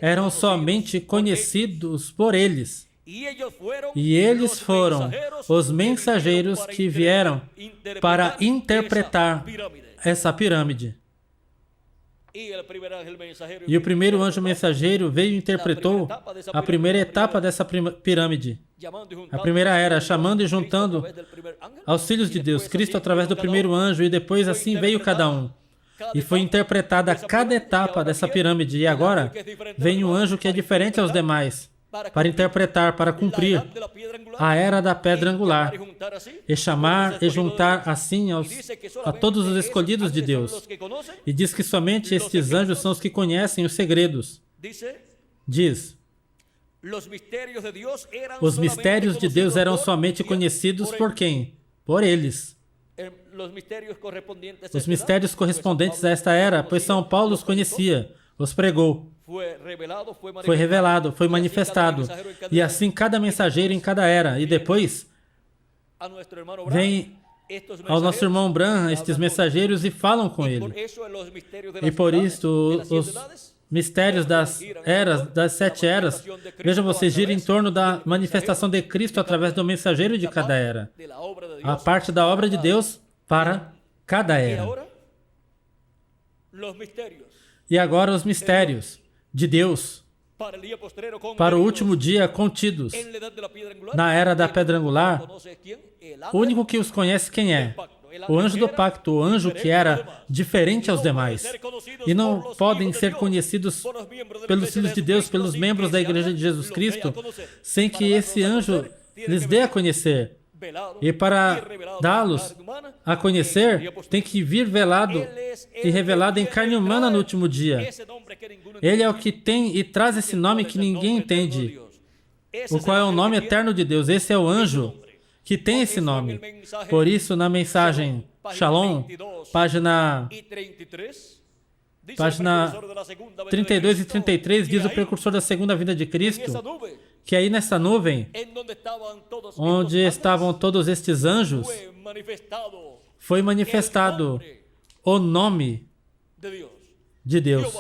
A: eram somente conhecidos por eles. E eles foram os mensageiros que vieram para interpretar essa pirâmide. E o primeiro anjo mensageiro veio e interpretou a primeira etapa dessa pirâmide. A primeira era, chamando e juntando aos filhos de Deus, Cristo através do primeiro anjo, e depois assim veio cada um. E foi interpretada cada etapa dessa pirâmide. E agora vem um anjo que é diferente aos demais, para interpretar, para cumprir a era da pedra angular, e chamar e juntar assim a todos os escolhidos de Deus. E diz que somente estes anjos são os que conhecem os segredos. Diz: os mistérios de Deus eram somente conhecidos por quem? Por eles. Os mistérios correspondentes a esta era, pois São Paulo os conhecia, os pregou. Foi revelado, foi manifestado. E assim cada mensageiro em cada era. E depois vem ao nosso irmão Branham estes mensageiros e falam com ele. E por isso os mistérios das eras, das 7 eras, vejam vocês, giram em torno da manifestação de Cristo através do mensageiro de cada era. A parte da obra de Deus para cada era. E agora os mistérios de Deus para o último dia contidos na era da pedra angular. O único que os conhece quem é? O anjo do pacto, o anjo que era diferente aos demais. E não podem ser conhecidos pelos filhos de Deus, pelos membros da Igreja de Jesus Cristo, sem que esse anjo lhes dê a conhecer. E para dá-los a conhecer, tem que vir velado e revelado em carne humana no último dia. Ele é o que tem e traz esse nome que ninguém entende, o qual é o nome eterno de Deus. Esse é o anjo que tem esse nome. Por isso, na mensagem Shalom, página 32 e 33, diz o precursor da segunda vinda de Cristo, que aí nessa nuvem, onde estavam todos estes anjos, foi manifestado o nome de Deus,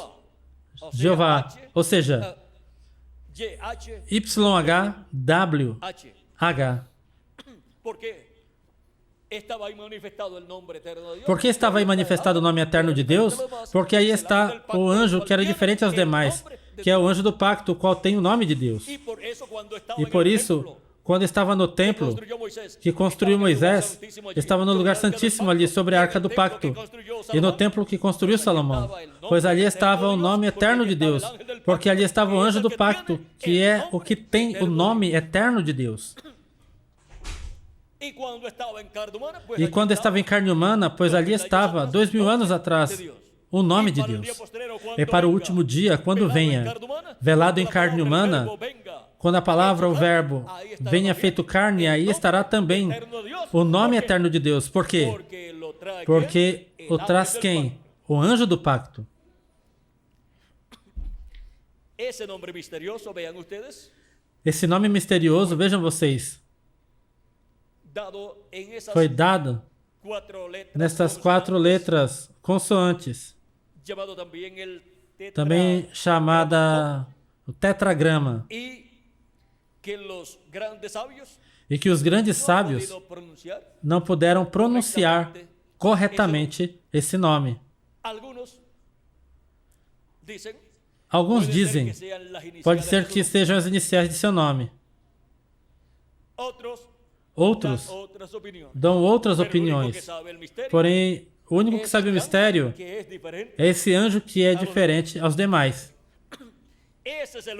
A: Jeová, ou seja, YHWH. Por que estava aí manifestado o nome eterno de Deus? Porque aí está o anjo que era diferente aos demais, que é o anjo do pacto, o qual tem o nome de Deus. E por isso, quando estava no templo que construiu Moisés, estava no lugar santíssimo ali, sobre a arca do pacto, e no templo que construiu Salomão, pois ali estava o nome eterno de Deus, porque ali estava o anjo do pacto, que é o que tem o nome eterno de Deus. E quando estava em carne humana, pois ali estava, 2000 anos atrás, o nome de Deus. E para o último dia, quando venha, velado em carne humana, quando a palavra, o verbo, venha feito carne, aí estará também o nome eterno de Deus. Por quê? Porque o traz quem? O anjo do pacto. Esse nome misterioso, vejam vocês, foi dado nessas 4 letras consoantes, também chamada o tetragrama, e que os grandes sábios não puderam pronunciar corretamente esse nome. Alguns dizem, pode ser que sejam as iniciais de seu nome. Outros dão outras opiniões. Porém, o único que sabe o mistério é esse anjo que é diferente aos demais. Esse é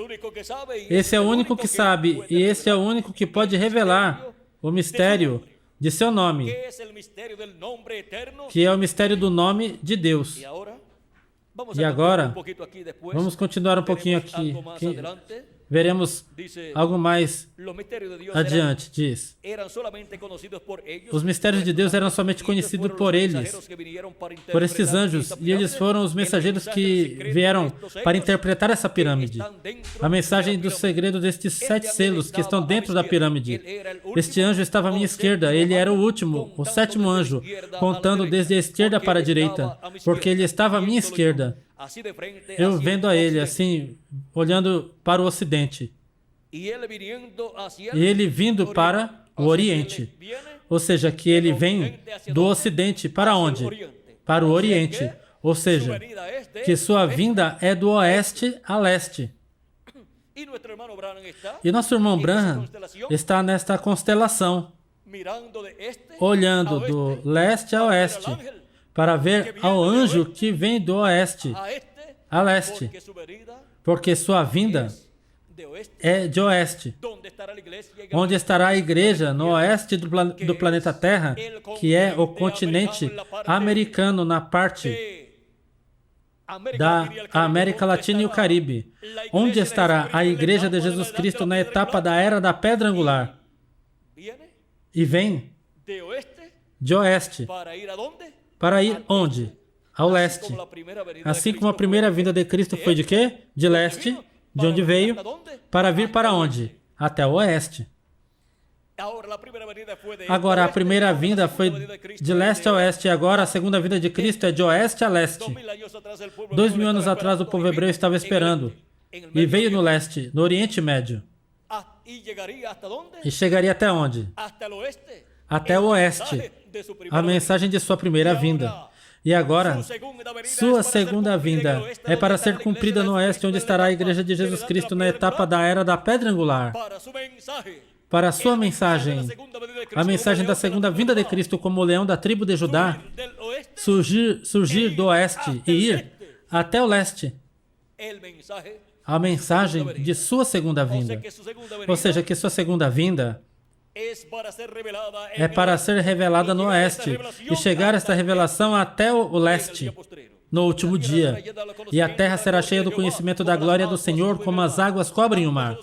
A: o único que sabe, e esse é o único que pode revelar o mistério de seu nome, que é o mistério do nome de Deus. E agora, vamos continuar um pouquinho aqui. Veremos algo mais adiante, diz. Os mistérios de Deus eram somente conhecidos por eles, por estes anjos, e eles foram os mensageiros que vieram para interpretar essa pirâmide. A mensagem do segredo destes 7 selos que estão dentro da pirâmide. Este anjo estava à minha esquerda, ele era o último, o 7º anjo, contando desde a esquerda para a direita, porque ele estava à minha esquerda. Eu vendo a ele, assim, olhando para o ocidente. E ele vindo para o oriente. Ou seja, que ele vem do ocidente para onde? Para o oriente. Ou seja, que sua vinda é do oeste a leste. E nosso irmão Branham está nesta constelação, olhando do leste a oeste, para ver ao anjo que vem do oeste a leste, porque sua vinda é de oeste. Onde estará a igreja? No oeste do planeta Terra, que é o continente americano na parte da América Latina e o Caribe. Onde estará a igreja de Jesus Cristo na etapa da Era da Pedra Angular? E vem de oeste. Para ir onde? Ao leste. Assim como a primeira vinda de Cristo foi de quê? De leste, de onde veio, para vir para onde? Até o oeste. Agora, a primeira vinda foi de leste a oeste, e agora a segunda vinda de Cristo é de oeste a leste. 2000 anos atrás, o povo hebreu estava esperando, e veio no leste, no Oriente Médio. E chegaria até onde? Até o oeste. A mensagem de sua primeira vinda. E agora, sua segunda vinda é para ser cumprida no oeste, onde estará a igreja de Jesus Cristo na etapa da Era da Pedra Angular. Para a sua mensagem, a mensagem da segunda vinda de Cristo como leão da tribo de Judá, surgir do oeste e ir até o leste. A mensagem de sua segunda vinda. Ou seja, que sua segunda vinda é para ser revelada no oeste e chegar esta revelação até o leste no último dia. E a terra será cheia do conhecimento da glória do Senhor, como as águas cobrem o mar,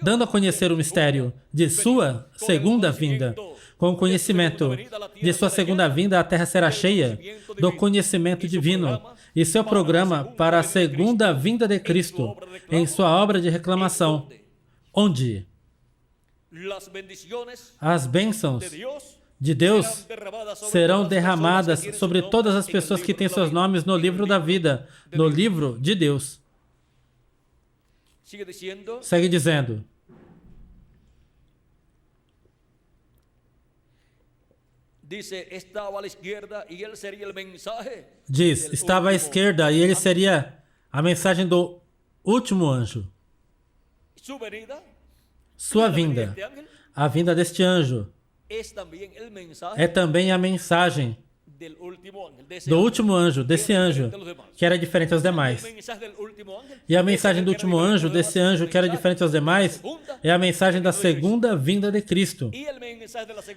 A: dando a conhecer o mistério de sua segunda vinda. Com o conhecimento de sua segunda vinda, a terra será cheia do conhecimento divino. E seu programa para a segunda vinda de Cristo, em sua obra de reclamação, onde as bênçãos de Deus serão derramadas sobre todas as pessoas que têm seus nomes no livro da vida, no livro de Deus. Segue dizendo. Diz, estava à esquerda e ele seria a mensagem do último anjo. Sua vinda, a vinda deste anjo, é também a mensagem do último anjo, desse anjo, que era diferente aos demais. E a mensagem do último anjo, desse anjo que era diferente aos demais, é a mensagem da segunda vinda de Cristo.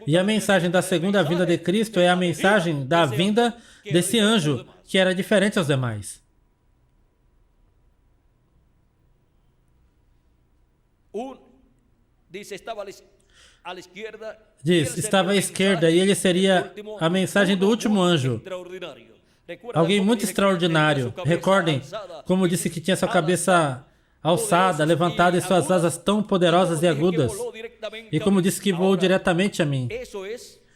A: E a mensagem da segunda vinda de Cristo é a mensagem da vinda desse anjo, que era diferente aos demais. Diz, estava à esquerda e ele seria a mensagem do último anjo. Alguém muito extraordinário. Recordem como disse que tinha sua cabeça alçada, levantada e suas asas tão poderosas e agudas. E como disse que voou diretamente a mim.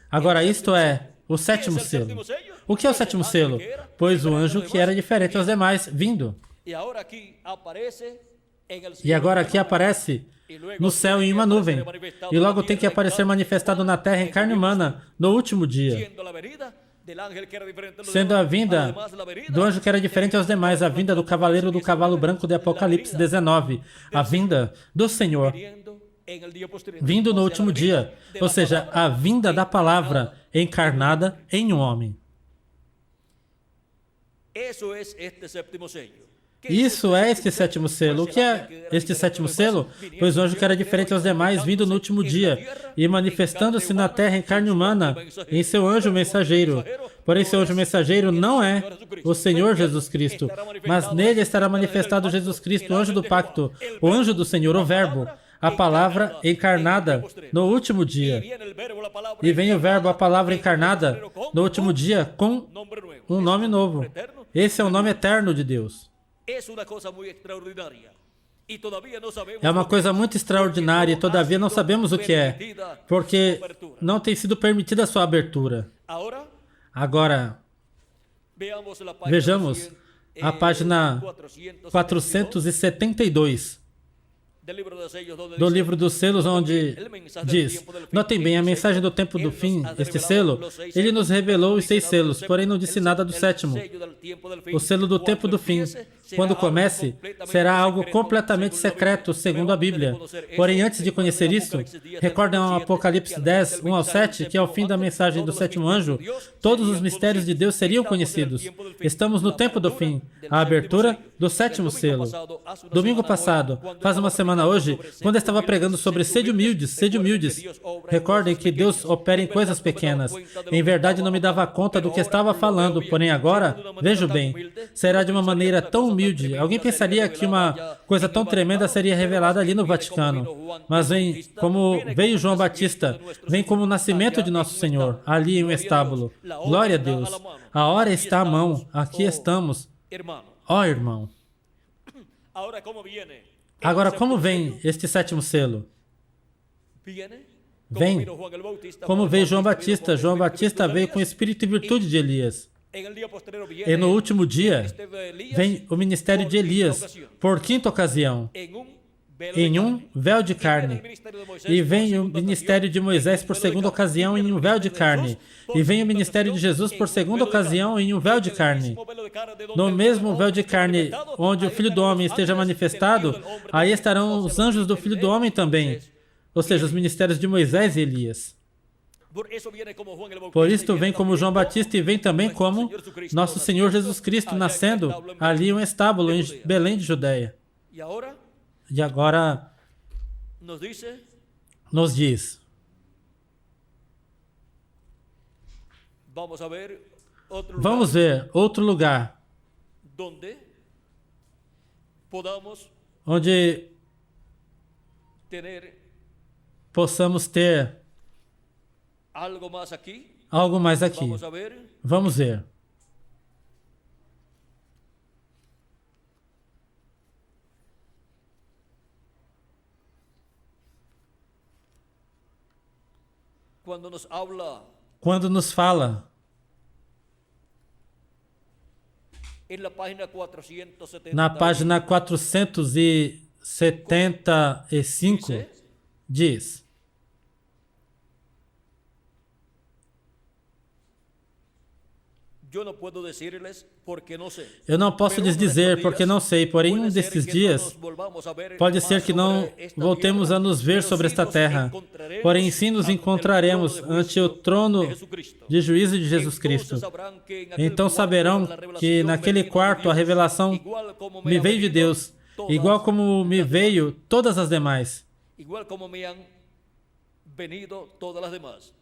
A: Agora, isto é o sétimo selo. O que é o sétimo selo? Pois o anjo que era diferente aos demais, vindo. E agora aqui aparece no céu em uma nuvem, e logo tem que aparecer manifestado na terra em carne humana, no último dia. Sendo a vinda do anjo que era diferente aos demais, a vinda do cavaleiro do cavalo branco de Apocalipse 19, a vinda do Senhor, vindo no último dia, ou seja, a vinda da palavra encarnada em um homem. Isso é este sétimo selo. O que é este sétimo selo? Pois o anjo que era diferente aos demais, vindo no último dia, e manifestando-se na terra em carne humana, em seu anjo mensageiro. Porém, seu anjo mensageiro não é o Senhor Jesus Cristo, mas nele estará manifestado Jesus Cristo, o anjo do pacto, o anjo do Senhor, o Verbo, a palavra encarnada no último dia. E vem o Verbo, a palavra encarnada no último dia, com um nome novo. Esse é o nome eterno de Deus. É uma coisa muito extraordinária e todavia não sabemos o que é, porque não tem sido permitida a sua abertura. Agora, vejamos a página 472 do livro dos selos, onde diz, notem bem, a mensagem do tempo do fim, este selo, ele nos revelou os 6 selos, porém não disse nada do sétimo. O selo do tempo do fim, quando comece, será algo completamente secreto, segundo a Bíblia. Porém, antes de conhecer isso, recordem o Apocalipse 10, 1 ao 7, que ao fim da mensagem do sétimo anjo, todos os mistérios de Deus seriam conhecidos. Estamos no tempo do fim, a abertura do sétimo selo. Domingo passado, faz uma semana hoje, quando eu estava pregando sobre sede humildes, recordem que Deus opera em coisas pequenas. Em verdade, não me dava conta do que estava falando, porém agora, vejo bem, será de uma maneira tão humilde. Alguém pensaria que uma coisa tão tremenda seria revelada ali no Vaticano. Mas vem como veio João Batista, vem como o nascimento de nosso Senhor, ali em um estábulo. Glória a Deus. A hora está à mão, aqui estamos. Ó irmão. Agora, como vem este sétimo selo? Vem como veio João Batista. João Batista veio com o espírito e virtude de Elias. E no último dia, vem o ministério de Elias, por quinta ocasião, em um véu de carne. E vem o ministério de Moisés por segunda ocasião em um véu de carne. E vem o ministério de Jesus por segunda ocasião em um véu de carne. No mesmo véu de carne onde o Filho do Homem esteja manifestado, aí estarão os anjos do Filho do Homem também. Ou seja, os ministérios de Moisés e Elias. Por isto vem como João Batista e vem também como nosso Senhor Jesus Cristo nascendo ali em um estábulo em Belém de Judeia. E agora nos diz, Vamos ver outro lugar onde possamos ter algo mais aqui. Vamos ver. Quando nos fala na página 475, diz: eu não posso lhes dizer porque não sei, porém um desses dias pode ser que não voltemos a nos ver sobre esta terra, porém sim nos encontraremos ante o trono de juízo de Jesus Cristo. Então saberão que naquele quarto a revelação me veio de Deus, igual como me veio todas as demais.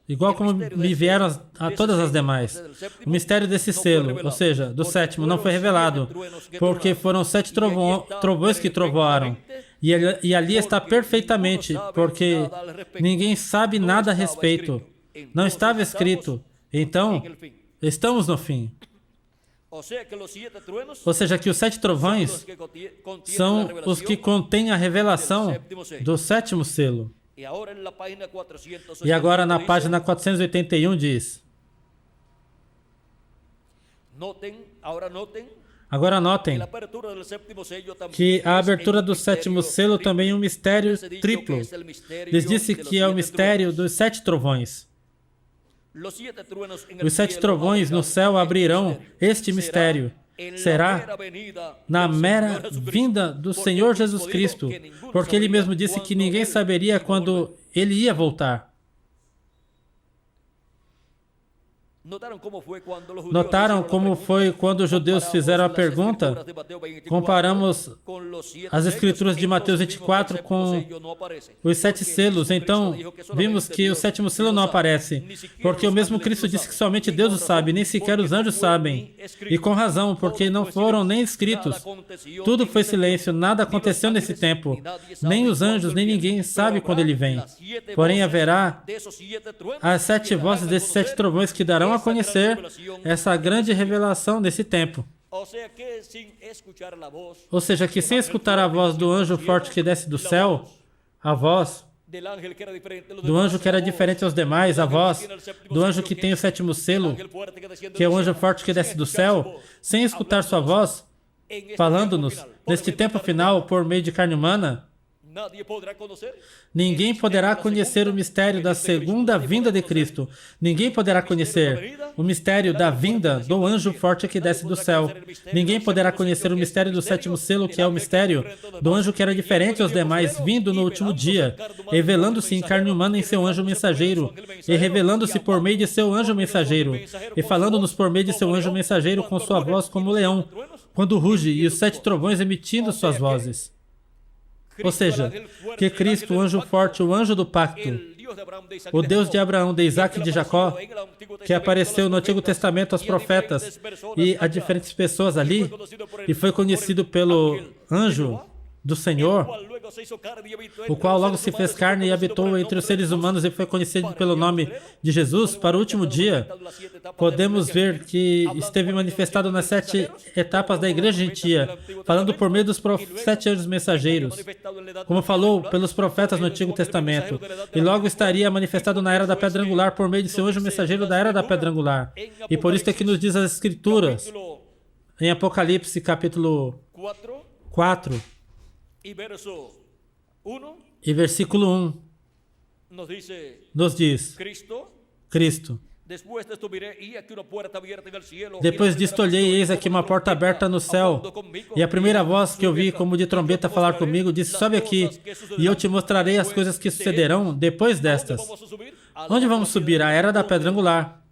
A: Igual como me vieram a todas as demais. O mistério desse selo, ou seja, do sétimo, não foi revelado, porque foram 7 trovões que trovoaram. E ali está perfeitamente, porque ninguém sabe nada a respeito. Não estava escrito. Então, estamos no fim. Ou seja, que os 7 trovões são os que contêm a revelação do sétimo selo. E agora na página 481 diz: agora notem que a abertura do sétimo selo também é um mistério triplo. Lhes disse que é o mistério dos 7 trovões. Os 7 trovões no céu abrirão este mistério. Será na mera vinda do Senhor Jesus Cristo, porque Ele mesmo disse que ninguém saberia quando Ele ia voltar. Notaram como foi quando os judeus fizeram a pergunta? Comparamos as escrituras de Mateus 24 com os 7 selos. Então, vimos que o 7º selo não aparece, porque o mesmo Cristo disse que somente Deus o sabe, nem sequer os anjos sabem. E com razão, porque não foram nem escritos. Tudo foi silêncio, nada aconteceu nesse tempo. Nem os anjos, nem ninguém sabe quando Ele vem. Porém, haverá as 7 vozes desses 7 trovões que darão a conhecer essa grande revelação desse tempo. Ou seja, que sem escutar a voz do anjo forte que desce do céu, a voz do anjo que era diferente aos demais, a voz do anjo que tem o 7º selo, que é o anjo forte que desce do céu, sem escutar sua voz, falando-nos neste tempo final por meio de carne humana, ninguém poderá conhecer o mistério da segunda vinda de Cristo. Ninguém poderá conhecer o mistério da vinda do anjo forte que desce do céu. Ninguém poderá conhecer o mistério do 7º selo, que é o mistério do anjo que era diferente aos demais, vindo no último dia, revelando-se em carne humana em seu anjo mensageiro, e revelando-se por meio de seu anjo mensageiro, e falando-nos por meio de seu anjo mensageiro com sua voz como leão, quando ruge, e os 7 trovões emitindo suas vozes. Ou seja, que Cristo, o anjo forte, o anjo do pacto, o Deus de Abraão, de Isaac e de Jacó, que apareceu no Antigo Testamento aos profetas e a diferentes pessoas ali, e foi conhecido pelo anjo do Senhor, o qual logo se fez carne e habitou entre os seres humanos e foi conhecido pelo nome de Jesus, para o último dia, podemos ver que esteve manifestado nas 7 etapas da igreja gentia, falando por meio dos 7 anjos mensageiros, como falou pelos profetas no Antigo Testamento, e logo estaria manifestado na era da pedra angular por meio de seu anjo mensageiro da era da pedra angular. E por isso é que nos diz as Escrituras, em Apocalipse capítulo 4, e versículo 1, nos diz: Cristo. Depois disto olhei, e eis aqui uma porta aberta no céu, e a primeira voz que ouvi como de trombeta falar comigo disse: sobe aqui, e eu te mostrarei as coisas que sucederão depois destas. Onde vamos subir? A era da pedra angular,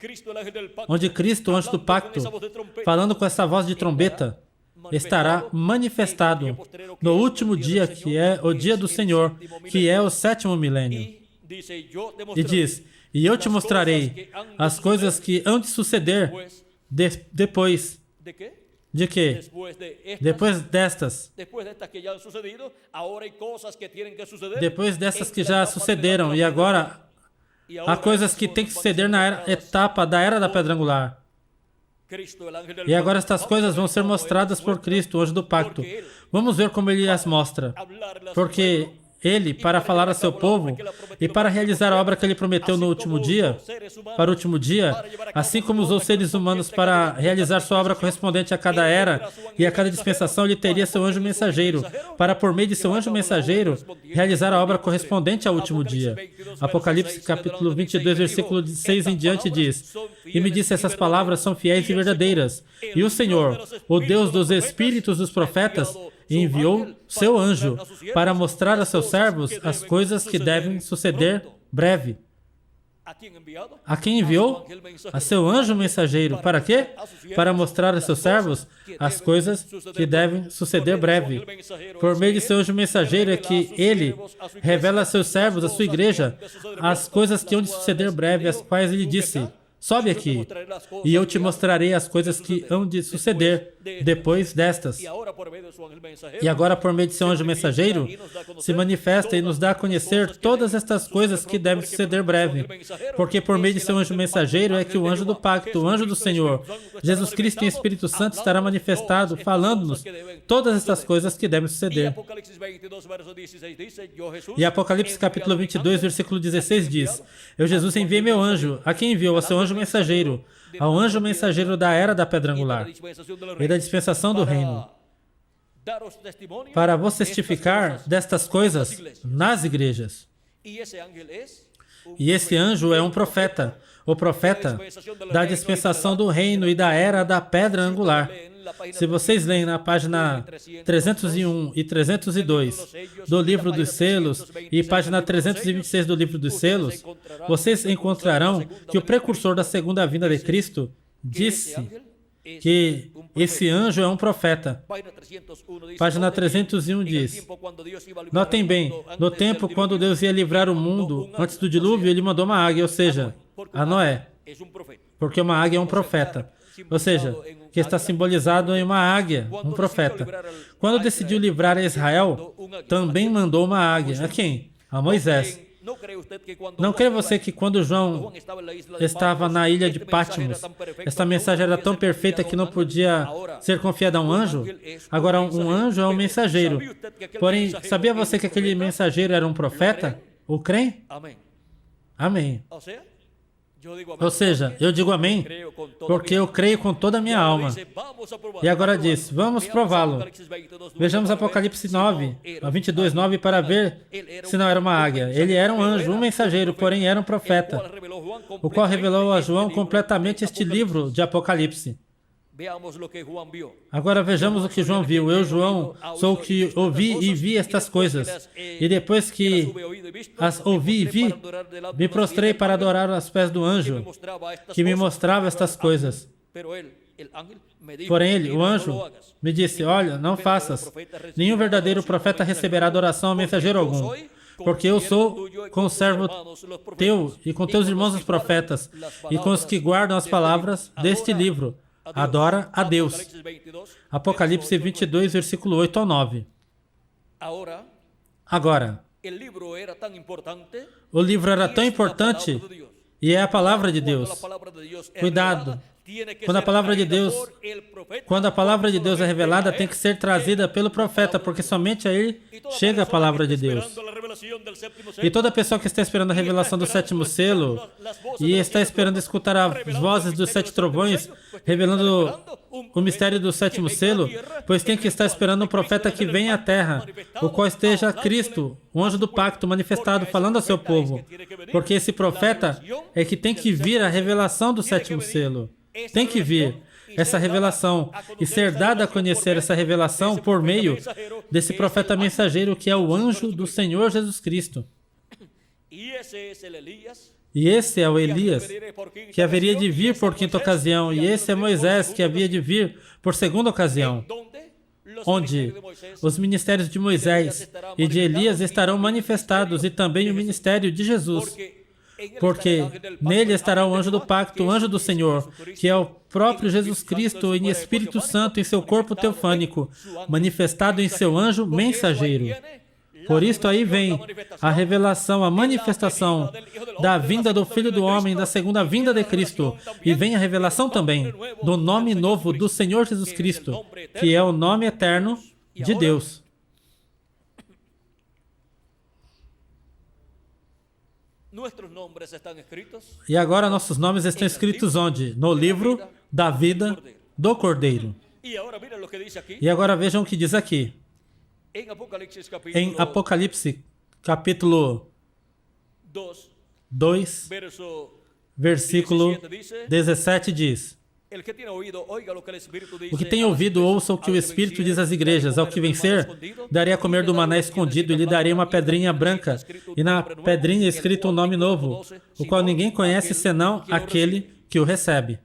A: onde Cristo, o anjo do pacto, falando com essa voz de trombeta, estará manifestado no último dia, que é o dia do Senhor, que é o 7º milênio. E diz: E eu te mostrarei as coisas que hão de suceder depois. De quê? Depois destas. Depois dessas que já sucederam. E agora há coisas que têm que suceder na etapa da Era da Pedra Angular. E agora estas coisas vão ser mostradas por Cristo, o anjo do pacto. Vamos ver como ele as mostra. Porque ele, para falar a seu povo e para realizar a obra que ele prometeu no último dia, para o último dia, assim como usou seres humanos para realizar sua obra correspondente a cada era e a cada dispensação, ele teria seu anjo mensageiro, para por meio de seu anjo mensageiro, realizar a obra correspondente ao último dia. Apocalipse capítulo 22, versículo 6 em diante diz: E me disse, essas palavras são fiéis e verdadeiras. E o Senhor, o Deus dos espíritos dos profetas, enviou seu anjo para mostrar a seus servos as coisas que devem suceder breve. A quem enviou? A seu anjo mensageiro. Para quê? Para mostrar a seus servos as coisas que devem suceder breve. Por meio de seu anjo mensageiro é que ele revela a seus servos, a sua igreja, as coisas que hão de suceder breve, as quais ele disse: sobe aqui, e eu te mostrarei as coisas que hão de suceder depois destas. E agora, por meio de seu anjo mensageiro, se manifesta e nos dá a conhecer todas estas coisas que devem suceder breve. Porque por meio de seu anjo mensageiro é que o anjo do pacto, o anjo do Senhor, Jesus Cristo em Espírito Santo, estará manifestado, falando-nos todas estas coisas que devem suceder. E Apocalipse capítulo 22, versículo 16 diz: Eu, Jesus, enviei meu anjo. A quem enviou? A seu anjo mensageiro, ao anjo mensageiro da Era da Pedra Angular e da dispensação do reino, para vos testificar destas coisas nas igrejas. E esse anjo é um profeta, o profeta da dispensação do reino e da Era da Pedra Angular. Se vocês leem na página 301 e 302 do livro dos selos e página 326 do livro dos selos, vocês encontrarão que o precursor da segunda vinda de Cristo disse que esse anjo é um profeta. Página 301 diz: Notem bem, no tempo quando Deus ia livrar o mundo, antes do dilúvio, ele mandou uma águia, ou seja, a Noé. Porque uma águia é um profeta. Ou seja, que está simbolizado em uma águia, um profeta. Quando decidiu livrar a Israel, também mandou uma águia. A quem? A Moisés. Não crê você que quando João estava na ilha de Patmos, esta mensagem era tão perfeita que não podia ser confiada a um anjo? Agora, um anjo é um mensageiro. Porém, sabia você que aquele mensageiro era um profeta? O crê? Amém. Ou seja, eu digo amém, porque eu creio com toda a minha alma. E agora diz, vamos prová-lo. Vejamos Apocalipse 9, 22, 9, para ver se não era uma águia. Ele era um anjo, um mensageiro, porém era um profeta, o qual revelou a João completamente este livro de Apocalipse. Agora vejamos o que João viu. Eu, João, sou o que ouvi e vi estas coisas. E depois que as ouvi e vi, me prostrei para adorar aos pés do anjo que me mostrava estas coisas. Porém ele, o anjo, me disse: olha, não faças. Nenhum verdadeiro profeta receberá adoração a mensageiro algum. Porque eu sou conservo teu e com teus irmãos os profetas e com os que guardam as palavras deste livro. Adora a Deus. Apocalipse 22, versículo 8 ao 9. Agora, o livro era tão importante e é a palavra de Deus. Cuidado. Quando a palavra de Deus é revelada, tem que ser trazida pelo profeta, porque somente a ele chega a palavra de Deus. E toda pessoa que está esperando a revelação do sétimo selo e está esperando escutar as vozes dos 7 trovões, revelando o mistério do sétimo selo, pois tem que estar esperando um profeta que venha à terra, o qual esteja Cristo, o anjo do pacto, manifestado, falando ao seu povo. Porque esse profeta é que tem que vir a revelação do sétimo selo. Tem que vir essa revelação e ser dada a conhecer essa revelação por meio desse profeta mensageiro que é o anjo do Senhor Jesus Cristo. E esse é o Elias, que haveria de vir por 5ª ocasião, e esse é Moisés, que havia de vir por 2ª ocasião, onde os ministérios de Moisés e de Elias estarão manifestados, e também o ministério de Jesus. porque nele estará o anjo do pacto, o anjo do Senhor, que é o próprio Jesus Cristo em Espírito Santo em seu corpo teofânico, manifestado em seu anjo mensageiro. Por isto aí vem a revelação, a manifestação da vinda do Filho do Homem, da segunda vinda de Cristo. E vem a revelação também do nome novo do Senhor Jesus Cristo, que é o nome eterno de Deus. E agora nossos nomes estão escritos onde? No livro da vida do Cordeiro. E agora vejam o que diz aqui. Em Apocalipse, capítulo 2, versículo 17 diz: o que tem ouvido, ouça o que o Espírito diz às igrejas. Ao que vencer, darei a comer do maná escondido, e lhe darei uma pedrinha branca, e na pedrinha escrito um nome novo, o qual ninguém conhece senão aquele que o recebe.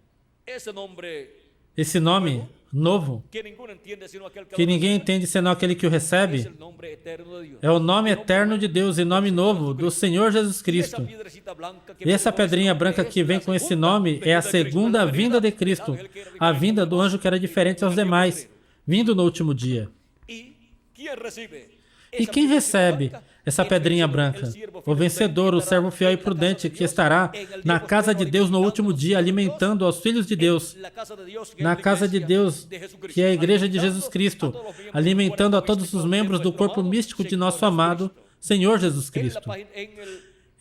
A: Esse nome novo, que ninguém entende senão aquele que o recebe, é o nome eterno de Deus e nome novo do Senhor Jesus Cristo. E essa pedrinha branca que vem com esse nome é a segunda vinda de Cristo, a vinda do anjo que era diferente aos demais, vindo no último dia. E quem recebe essa pedrinha branca? O vencedor, o servo fiel e prudente, que estará na casa de Deus no último dia, alimentando aos filhos de Deus, na casa de Deus, que é a igreja de Jesus Cristo, alimentando a todos os membros do corpo místico de nosso amado Senhor Jesus Cristo.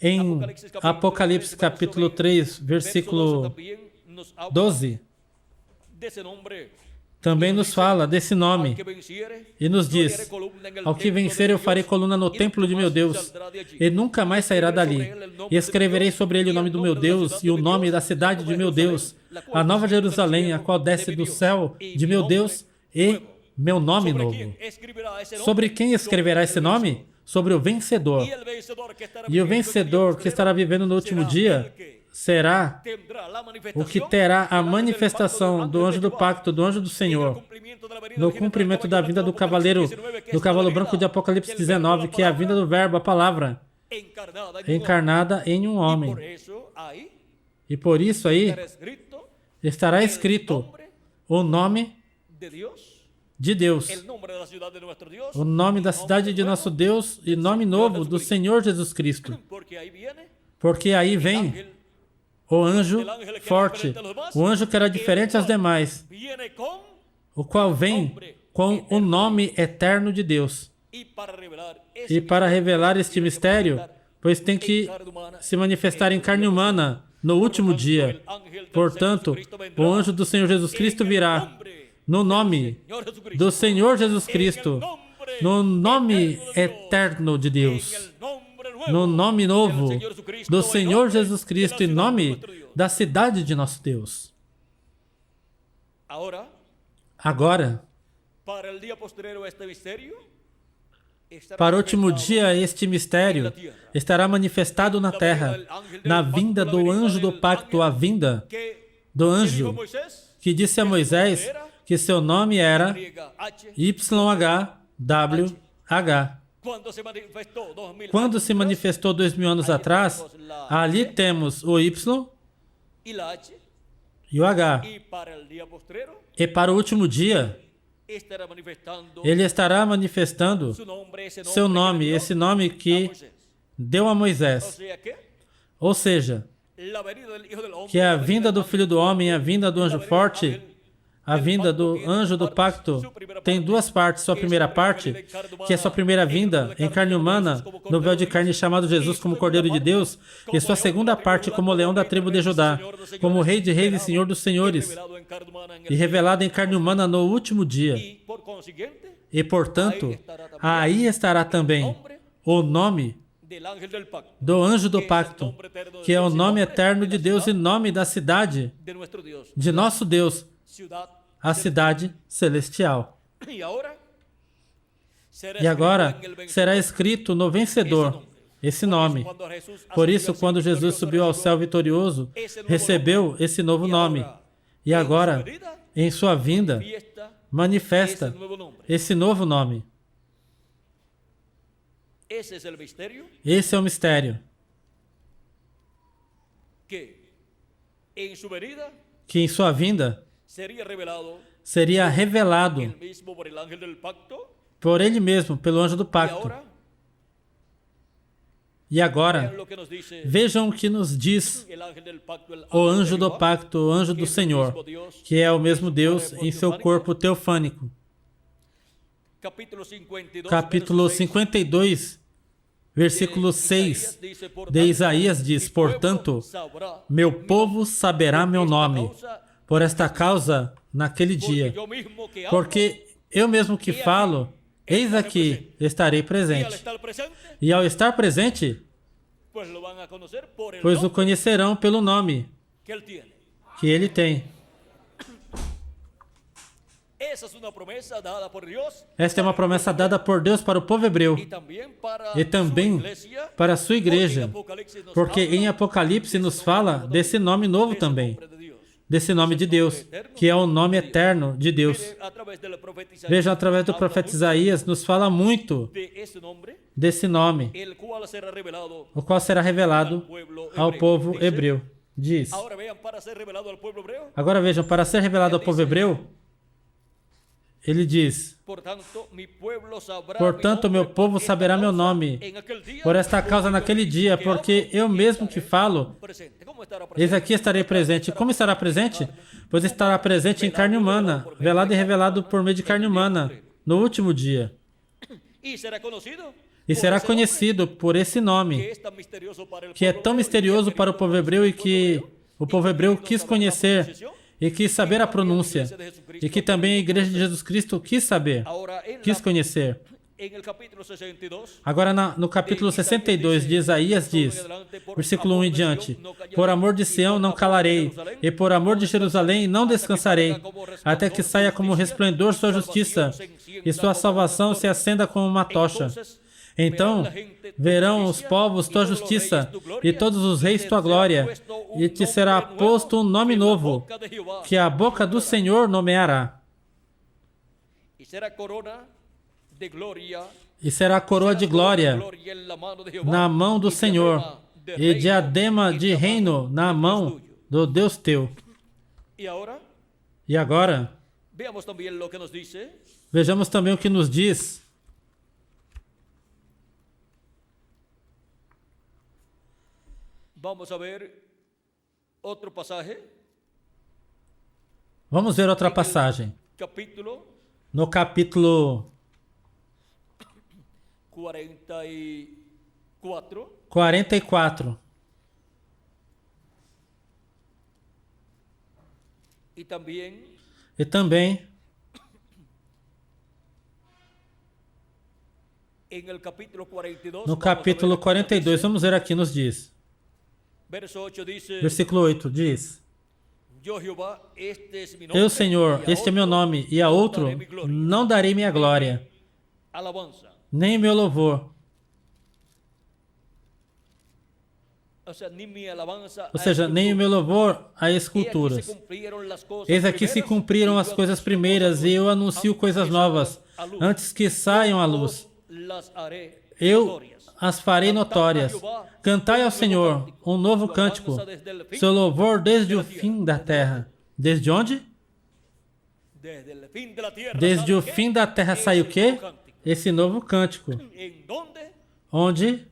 A: Em Apocalipse capítulo 3, versículo 12, também nos fala desse nome e nos diz: ao que vencer eu farei coluna no templo de meu Deus, e nunca mais sairá dali. E escreverei sobre ele o nome do meu Deus e o nome da cidade de meu Deus, a nova Jerusalém, a qual desce do céu de meu Deus, e meu nome novo. Sobre quem escreverá esse nome? Sobre o vencedor. E o vencedor que estará vivendo no último dia será o que terá a manifestação do anjo do pacto, do anjo do Senhor, no cumprimento da vinda do cavaleiro, do cavalo branco de Apocalipse 19, que é a vinda do verbo, a palavra, encarnada em um homem. E por isso aí estará escrito o nome de Deus, o nome da cidade de nosso Deus e nome novo do Senhor Jesus Cristo. Porque aí vem o anjo forte, o anjo que era diferente aos demais, o qual vem com o nome eterno de Deus. E para revelar este mistério, pois tem que se manifestar em carne humana no último dia. Portanto, o anjo do Senhor Jesus Cristo virá no nome do Senhor Jesus Cristo, no nome eterno de Deus, no nome novo do Senhor Jesus Cristo, em nome da cidade de nosso Deus. Agora, para o último dia, este mistério estará manifestado na terra, na vinda do anjo do pacto, a vinda do anjo que disse a Moisés que seu nome era YHWH. Quando se manifestou 2000 anos atrás, ali temos o Y e o H. E para o último dia, ele estará manifestando seu nome, esse nome que deu a Moisés. Ou seja, que a vinda do Filho do Homem, a vinda do anjo forte, a vinda do anjo do pacto tem duas partes. Sua primeira parte, que é sua primeira vinda em carne humana, no véu de carne chamado Jesus como Cordeiro de Deus, e sua segunda parte como leão da tribo de Judá, como Rei de Reis e Senhor dos Senhores, e revelado em carne humana no último dia. E, portanto, aí estará também o nome do anjo do pacto, que é o nome eterno de Deus e nome da cidade de nosso Deus, a cidade celestial. E agora será escrito no vencedor esse nome. Por isso, quando Jesus subiu ao céu vitorioso, recebeu esse novo nome. E agora, em sua vinda, manifesta esse novo nome. Esse é o mistério. que em sua vinda seria revelado por ele mesmo, pelo anjo do pacto. E agora, vejam o que nos diz o anjo do pacto, o anjo do Senhor, que é o mesmo Deus em seu corpo teofânico. Capítulo 52, versículo 6 de Isaías diz: portanto, meu povo saberá meu nome, por esta causa, naquele dia. Porque eu mesmo que falo, eis aqui, estarei presente. E ao estar presente, pois o conhecerão pelo nome que ele tem. Esta é uma promessa dada por Deus para o povo hebreu e também para a sua igreja, porque em Apocalipse nos fala desse nome novo também, desse nome de Deus, que é o nome eterno de Deus. Vejam, através do profeta Isaías, nos fala muito desse nome, o qual será revelado ao povo hebreu. Diz. Agora vejam, para ser revelado ao povo hebreu, ele diz: portanto, meu povo saberá meu nome, por esta causa naquele dia, porque eu mesmo que falo, eis aqui estarei presente. Como estará presente? Pois estará presente em carne humana, velado e revelado por meio de carne humana, no último dia. E será conhecido por esse nome, que é tão misterioso para o povo hebreu e que o povo hebreu quis conhecer e quis saber a pronúncia, e que também a Igreja de Jesus Cristo quis saber, quis conhecer. Agora, no capítulo 62 de Isaías diz, versículo 1 em diante: por amor de Sião não calarei, e por amor de Jerusalém não descansarei, até que saia como resplendor sua justiça, e sua salvação se acenda como uma tocha. Então verão os povos tua justiça, e todos os reis tua glória, e te será posto um nome novo, que a boca do Senhor nomeará. E será coroa de glória na mão do Senhor, e diadema de reino na mão do Deus teu. E agora, vejamos também o que nos diz Vamos ver outra passagem. No capítulo 44. E também no capítulo 42, vamos ver aqui, nos diz. Versículo 8 diz: eu, Senhor, este é meu nome, e a outro não darei minha glória, nem meu louvor. Ou seja, nem o meu louvor a esculturas. Eis aqui se cumpriram as coisas primeiras, e eu anuncio coisas novas, antes que saiam à luz. Eu as farei notórias. Cantai ao Senhor um novo cântico, seu louvor desde o fim da terra. Desde onde? Desde o fim da terra sai o quê? Esse novo cântico. Onde?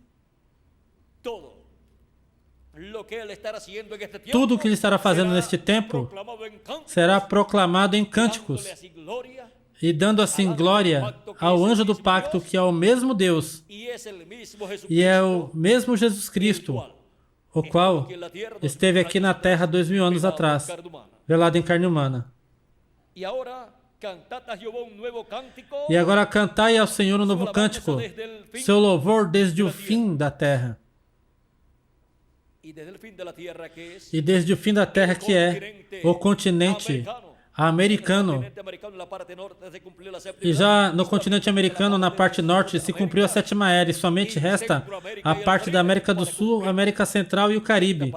A: Tudo o que ele estará fazendo neste tempo será proclamado em cânticos, e dando assim glória ao anjo do pacto, que é o mesmo Deus, e é o mesmo Jesus Cristo, o qual esteve aqui na terra 2000 anos atrás, velado em carne humana. E agora cantai ao Senhor um novo cântico, seu louvor desde o fim da terra. E desde o fim da terra, que é o continente americano. E já no continente americano, na parte norte, se cumpriu a sétima era, e somente resta a parte da América do Sul, América Central e o Caribe,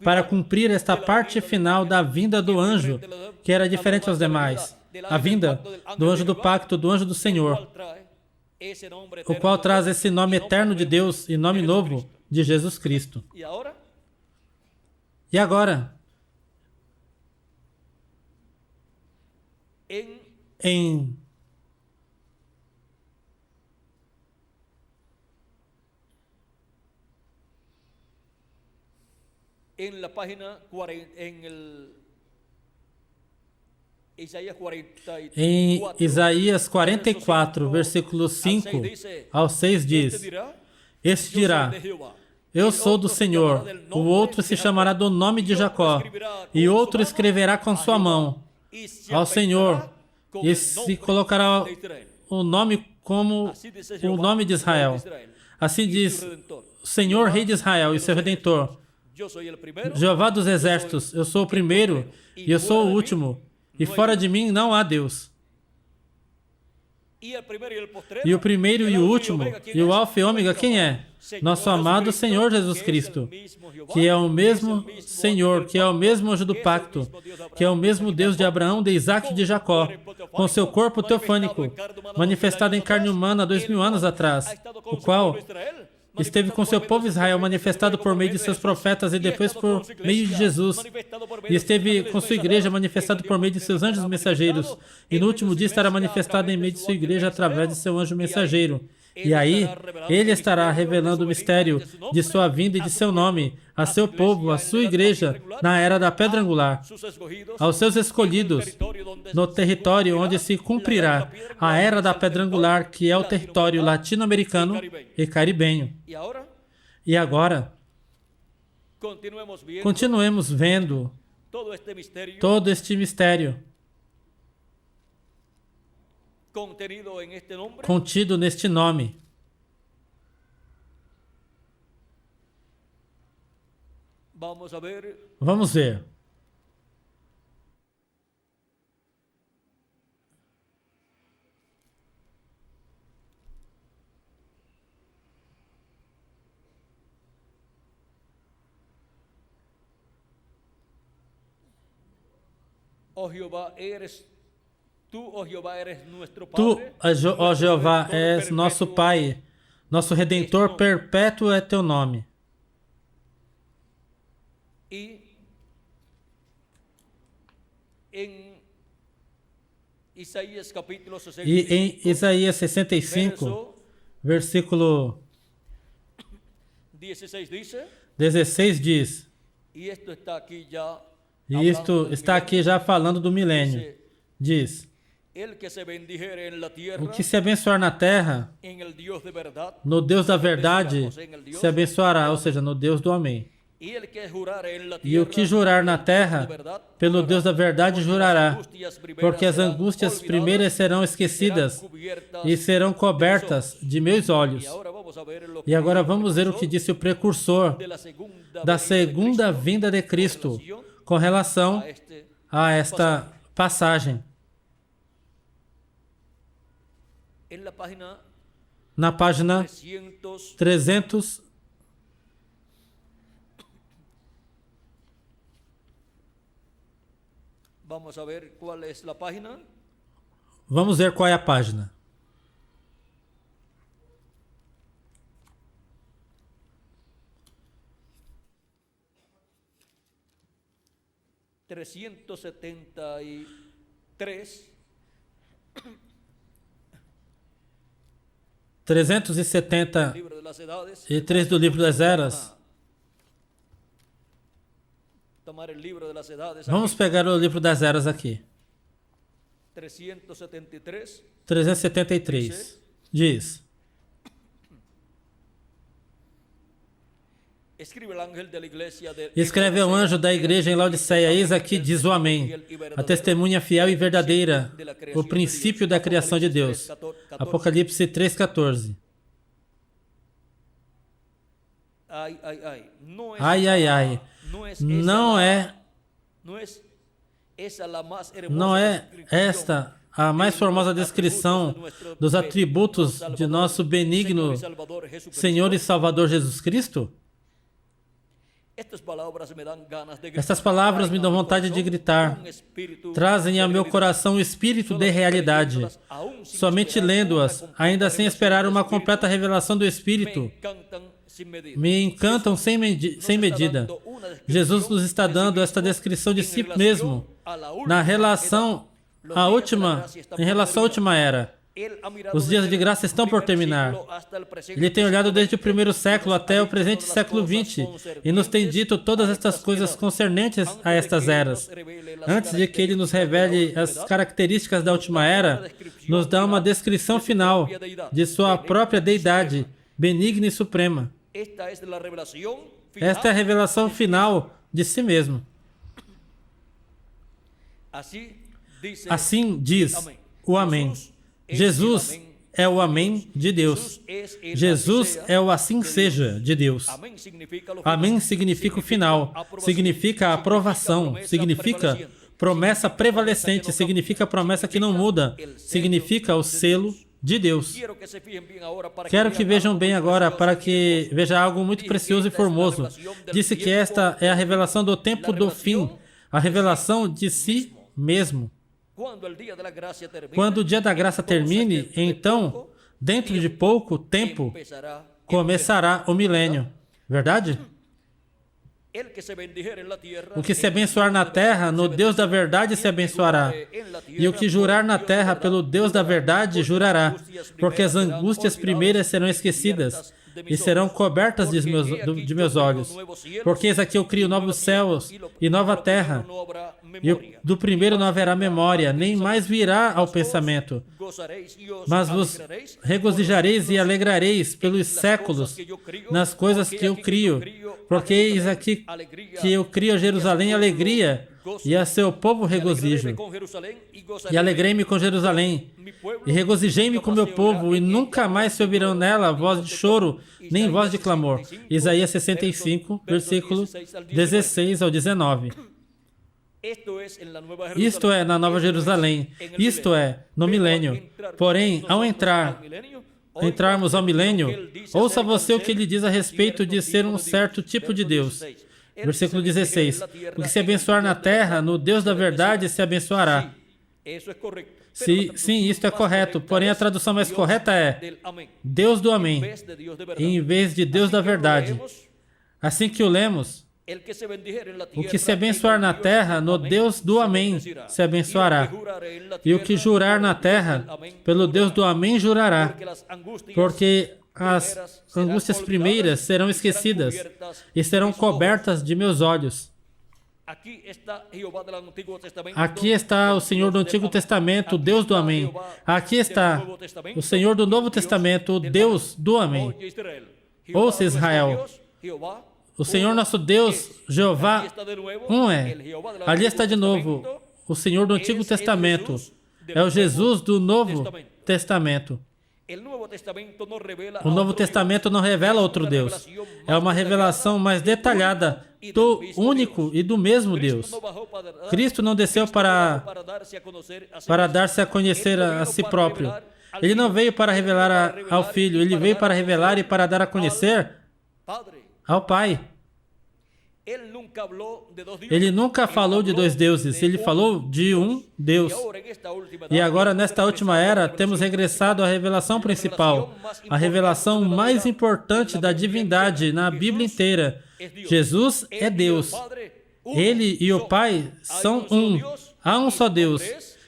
A: para cumprir esta parte final da vinda do anjo, que era diferente aos demais. A vinda do anjo do pacto, do anjo do Senhor, o qual traz esse nome eterno de Deus e nome novo de Jesus Cristo. E agora, em
B: la página
A: em Isaías 44, versículos 5 ao 6 diz: Este dirá: Eu sou do Senhor. O outro se chamará do nome de Jacó, e outro escreverá com sua mão ao Senhor, e se colocará o nome como o nome de Israel. Assim diz o Senhor, Rei de Israel e seu Redentor. Jeová dos exércitos, eu sou o primeiro e eu sou o último, e fora de mim não há Deus. E o primeiro e o último, e o Alfa e Ômega, quem é? Nosso amado Senhor Jesus Cristo, que é o mesmo Senhor, que é o mesmo anjo do pacto, que é o mesmo Deus de Abraão, de Isaac e de Jacó, com seu corpo teofânico, manifestado em carne humana há 2000 anos atrás, o qual esteve com seu povo Israel, manifestado por meio de seus profetas e depois por meio de Jesus. E esteve com sua igreja, manifestado por meio de seus anjos mensageiros. E no último dia estará manifestado em meio de sua igreja através de seu anjo mensageiro. E aí, ele estará revelando o mistério de sua vinda e de seu nome a seu povo, a sua igreja, na era da pedra angular, aos seus escolhidos, no território onde se cumprirá a era da pedra angular, que é o território latino-americano e caribenho. E agora, continuemos vendo todo este mistério contido neste nome. Vamos ver.
B: Oh Jehová, Tu,
A: ó Jeová, és nosso Pai, nosso Redentor, perpétuo é teu nome.
B: E em Isaías
A: 65, versículo 16 diz, e isto está aqui já falando do milênio, diz: o que se abençoar na terra, no Deus da verdade, se abençoará, ou seja, no Deus do Amém. E o que jurar na terra, pelo Deus da verdade jurará, porque as angústias primeiras serão esquecidas e serão cobertas de meus olhos. E agora vamos ver o que disse o precursor da segunda vinda de Cristo com relação a esta passagem. Na página 300, vamos ver qual é a página. Trezentos e 373 do livro das Eras. Vamos pegar o livro das Eras aqui. 373 diz: escreve ao anjo da igreja em Laodiceia: eis aqui, diz o Amém, a testemunha fiel e verdadeira, o princípio da criação de Deus. Apocalipse 3,14. Ai, ai, ai. Não é esta a mais formosa descrição dos atributos de nosso benigno Senhor e Salvador Jesus Cristo? Estas palavras me dão vontade de gritar. Trazem ao meu coração um espírito de realidade. Somente lendo-as, ainda sem esperar uma completa revelação do Espírito, me encantam sem medida. Jesus nos está dando esta descrição de si mesmo em relação à última era. Os dias de graça estão por terminar. Ele tem olhado desde o primeiro século até o presente século XX e nos tem dito todas estas coisas concernentes a estas eras. Antes de que ele nos revele as características da última era, nos dá uma descrição final de sua própria deidade, benigna e suprema. Esta é a revelação final de si mesmo. Assim diz o Amém. Jesus é o Amém de Deus. Jesus é o assim seja de Deus. Amém significa o final, significa a aprovação, significa promessa prevalecente, significa promessa que não muda, significa o selo de Deus. Quero que vejam bem agora, para que veja algo muito precioso e formoso. Disse que esta é a revelação do tempo do fim, a revelação de si mesmo. Quando o dia da graça termine, então, dentro de pouco tempo, começará o milênio. Verdade? O que se abençoar na terra, no Deus da verdade se abençoará. E o que jurar na terra, pelo Deus da verdade, jurará. Porque as angústias primeiras serão esquecidas e serão cobertas de meus olhos. Porque eis aqui eu crio novos céus e nova terra. E do primeiro não haverá memória, nem mais virá ao pensamento. Mas vos regozijareis e alegrareis pelos séculos nas coisas que eu crio. Porque eis aqui que eu crio a Jerusalém alegria, e a seu povo regozijo. E alegrei-me com Jerusalém, e regozijei-me com meu povo, e nunca mais se ouvirão nela voz de choro, nem voz de clamor. Isaías 65, versículos 16 ao 19. Isto é na Nova Jerusalém, isto é, no milênio. Porém, ao entrarmos ao milênio, ouça você o que ele diz a respeito de ser um certo tipo de Deus. Versículo 16. O que se abençoar na terra, no Deus da verdade se abençoará. Sim, isto é correto. Porém, a tradução mais correta é Deus do Amém, em vez de Deus da verdade. Assim que o lemos, o que se abençoar na terra, no Deus do Amém se abençoará. E o que jurar na terra, pelo Deus do Amém jurará. Porque as angústias primeiras serão esquecidas e serão cobertas de meus olhos. Aqui está o Senhor do Antigo Testamento, o Deus do Amém. Aqui está o Senhor do Novo Testamento, o Deus do Amém. Ouça, Israel. O Senhor nosso Deus, Jeová, um é. Ali está de novo o Senhor do Antigo Testamento. É o Jesus do Novo Testamento. O Novo Testamento não revela outro Deus. É uma revelação mais detalhada do único e do mesmo Deus. Cristo não desceu para dar-se a conhecer a si próprio. Ele não veio para revelar ao Filho. Ele veio para revelar e para dar a conhecer ao Pai. Ele nunca falou de dois deuses, ele falou de um Deus. E agora, nesta última era, temos regressado à revelação principal, a revelação mais importante da divindade na Bíblia inteira. Jesus é Deus. Ele e o Pai são um. Há um só Deus.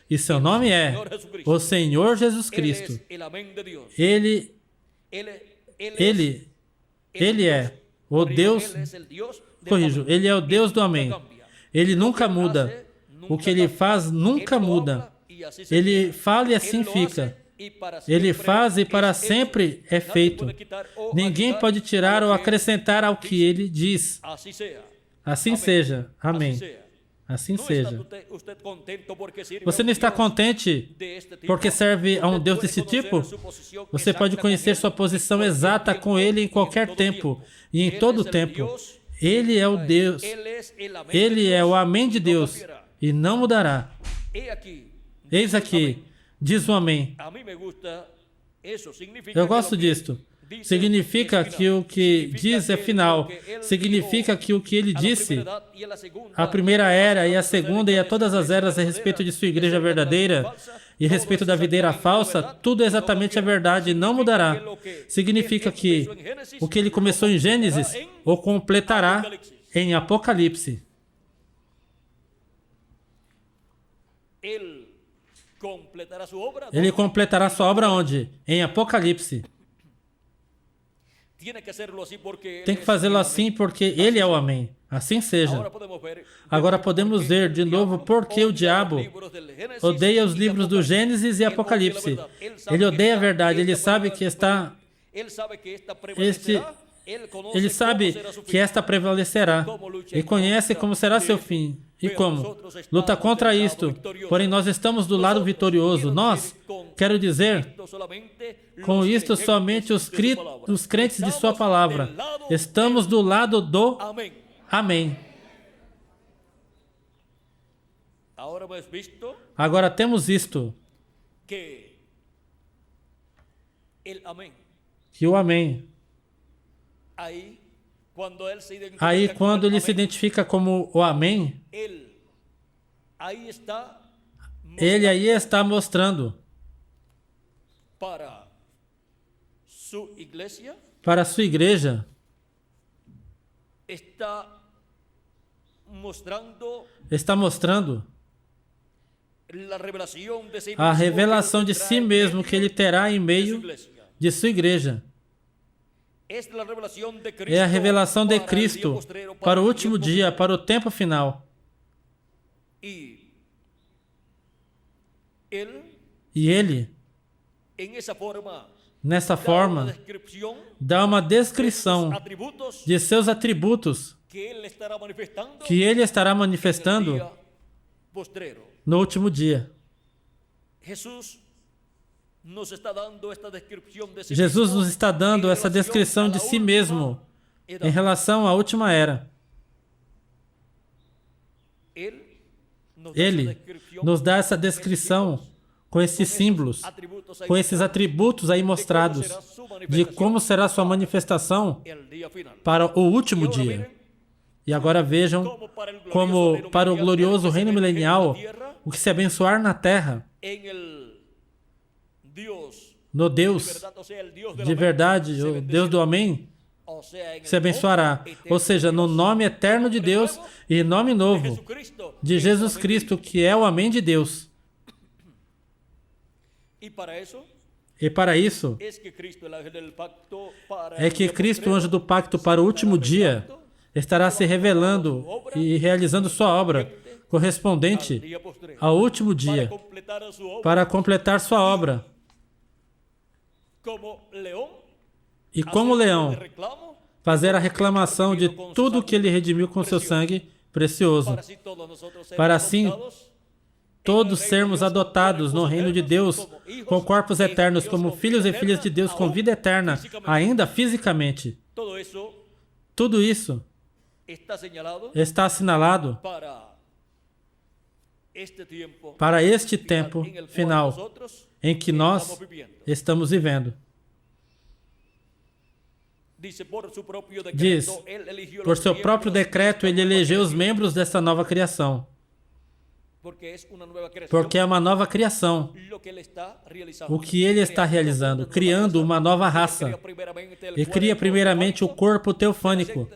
A: E seu nome é o Senhor Jesus Cristo. Ele é o Deus. Corrijo, ele é o Deus do Amém. Ele nunca muda. O que ele faz nunca muda. Ele fala e assim fica. Ele faz e para sempre é feito. Ninguém pode tirar ou acrescentar ao que ele diz. Assim seja. Amém. Assim seja. Você não está contente porque serve a um Deus desse tipo? Você pode conhecer sua posição exata com ele em qualquer tempo e em todo o tempo. Ele é o Deus. Ele é o Amém de Deus e não mudará. Eis aqui, diz o Amém. Eu gosto disto. Significa que o que diz é final. Significa que o que ele disse, a primeira era e a segunda e a todas as eras a respeito de sua igreja verdadeira, E a respeito da videira falsa, tudo é exatamente a verdade, não mudará. Significa que o que ele começou em Gênesis, o completará em Apocalipse. Ele completará sua obra onde? Em Apocalipse. Tem que fazê-lo assim porque ele é o Amém. Assim seja. Agora podemos ver de novo por que o diabo odeia os livros do Gênesis e Apocalipse. Ele odeia a verdade, ele sabe que ele sabe que esta prevalecerá e conhece como será seu fim. E como? Luta contra isto, porém nós estamos do lado vitorioso. Nós, quero dizer, com isto somente os crentes de sua palavra. Estamos do lado do Amém. Agora temos isto, que o Amém, aí quando ele se identifica como o Amém, ele aí está mostrando para a sua igreja, está mostrando a revelação de si mesmo que ele terá em meio de sua igreja. É a revelação de Cristo para o último dia, para o tempo final. E ele, nessa forma, dá uma descrição de seus atributos que ele estará manifestando no último dia. Jesus nos está dando essa descrição de si mesmo em relação à última era. Ele nos dá essa descrição com esses símbolos, com esses atributos aí mostrados, de como será sua manifestação para o último dia. E agora vejam como para o glorioso reino milenial, o que se abençoar na terra, no Deus de verdade, o Deus do Amém, se abençoará. Ou seja, no nome eterno de Deus e nome novo de Jesus Cristo, que é o Amém de Deus. E para isso é que Cristo, o anjo do pacto para o último dia, estará se revelando e realizando sua obra correspondente ao último dia, para completar sua obra. E como leão, fazer a reclamação de tudo que ele redimiu com seu sangue precioso, para assim todos sermos adotados no reino de Deus com corpos eternos, como filhos e filhas de Deus com vida eterna, ainda fisicamente. Tudo isso está assinalado para este tempo final em que nós estamos vivendo. Diz, por seu próprio decreto, ele elegeu os membros dessa nova criação. Porque é uma nova criação. O que ele está realizando, criando uma nova raça. E cria primeiramente o corpo teofânico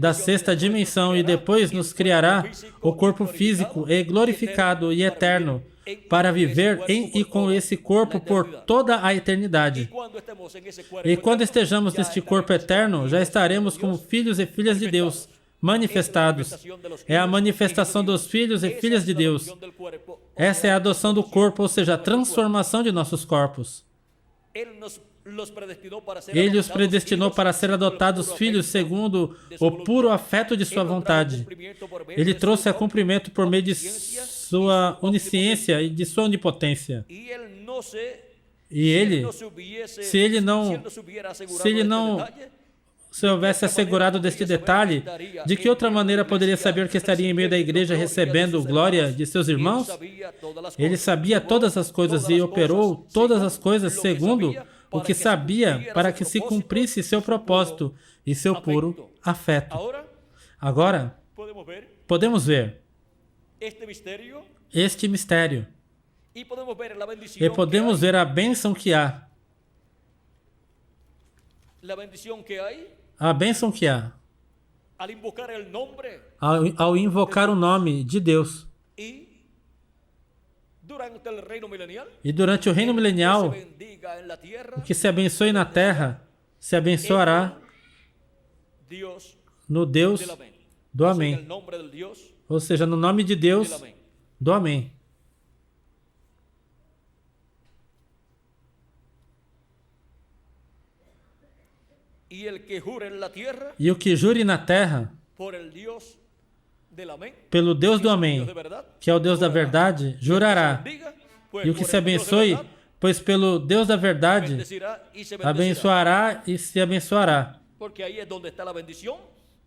A: da sexta dimensão e depois nos criará o corpo físico e glorificado e eterno para viver em e com esse corpo por toda a eternidade. E quando estejamos neste corpo eterno, já estaremos como filhos e filhas de Deus, manifestados. É a manifestação dos filhos e filhas de Deus. Essa é a adoção do corpo, ou seja, a transformação de nossos corpos. Ele os predestinou para ser adotados filhos segundo o puro afeto de sua vontade. Ele trouxe a cumprimento por meio de sua onisciência e de sua onipotência. E ele, se houvesse assegurado deste detalhe, de que outra maneira poderia saber que estaria em meio da igreja recebendo glória de seus irmãos? Ele sabia todas as coisas e operou todas as coisas segundo o que sabia para que se cumprisse seu propósito e seu puro afeto. Agora, podemos ver este mistério.
B: Y podemos ver la
A: E
B: bendición
A: podemos ver a bênção que há.
B: la bendición que hay
A: A bênção que há
B: al invocar el nombre
A: ao invocar o nome de Deus.
B: y durante el reino milenial.
A: E durante o reino
B: Que se
A: milenial,
B: bendiga en la tierra,
A: o que se abençoe na terra, se abençoará
B: Dios
A: no Deus
B: del amén.
A: do
B: O sea, en
A: Amém.
B: el nombre del Dios
A: Ou seja, no nome de Deus
B: del amén.
A: do Amém.
B: Y el que jure en la tierra
A: E o que jure na terra,
B: por el Dios del amén,
A: pelo Deus do
B: Dios
A: Amém,
B: de verdad,
A: que é o Deus da verdade, jurará.
B: bendiga, pues
A: E o que
B: por
A: se
B: el Dios de
A: abençoe,
B: verdad,
A: pois pelo Deus da verdade,
B: bendecirá y se bendecirá.
A: abençoará e se abençoará.
B: Porque ahí es donde está la bendición.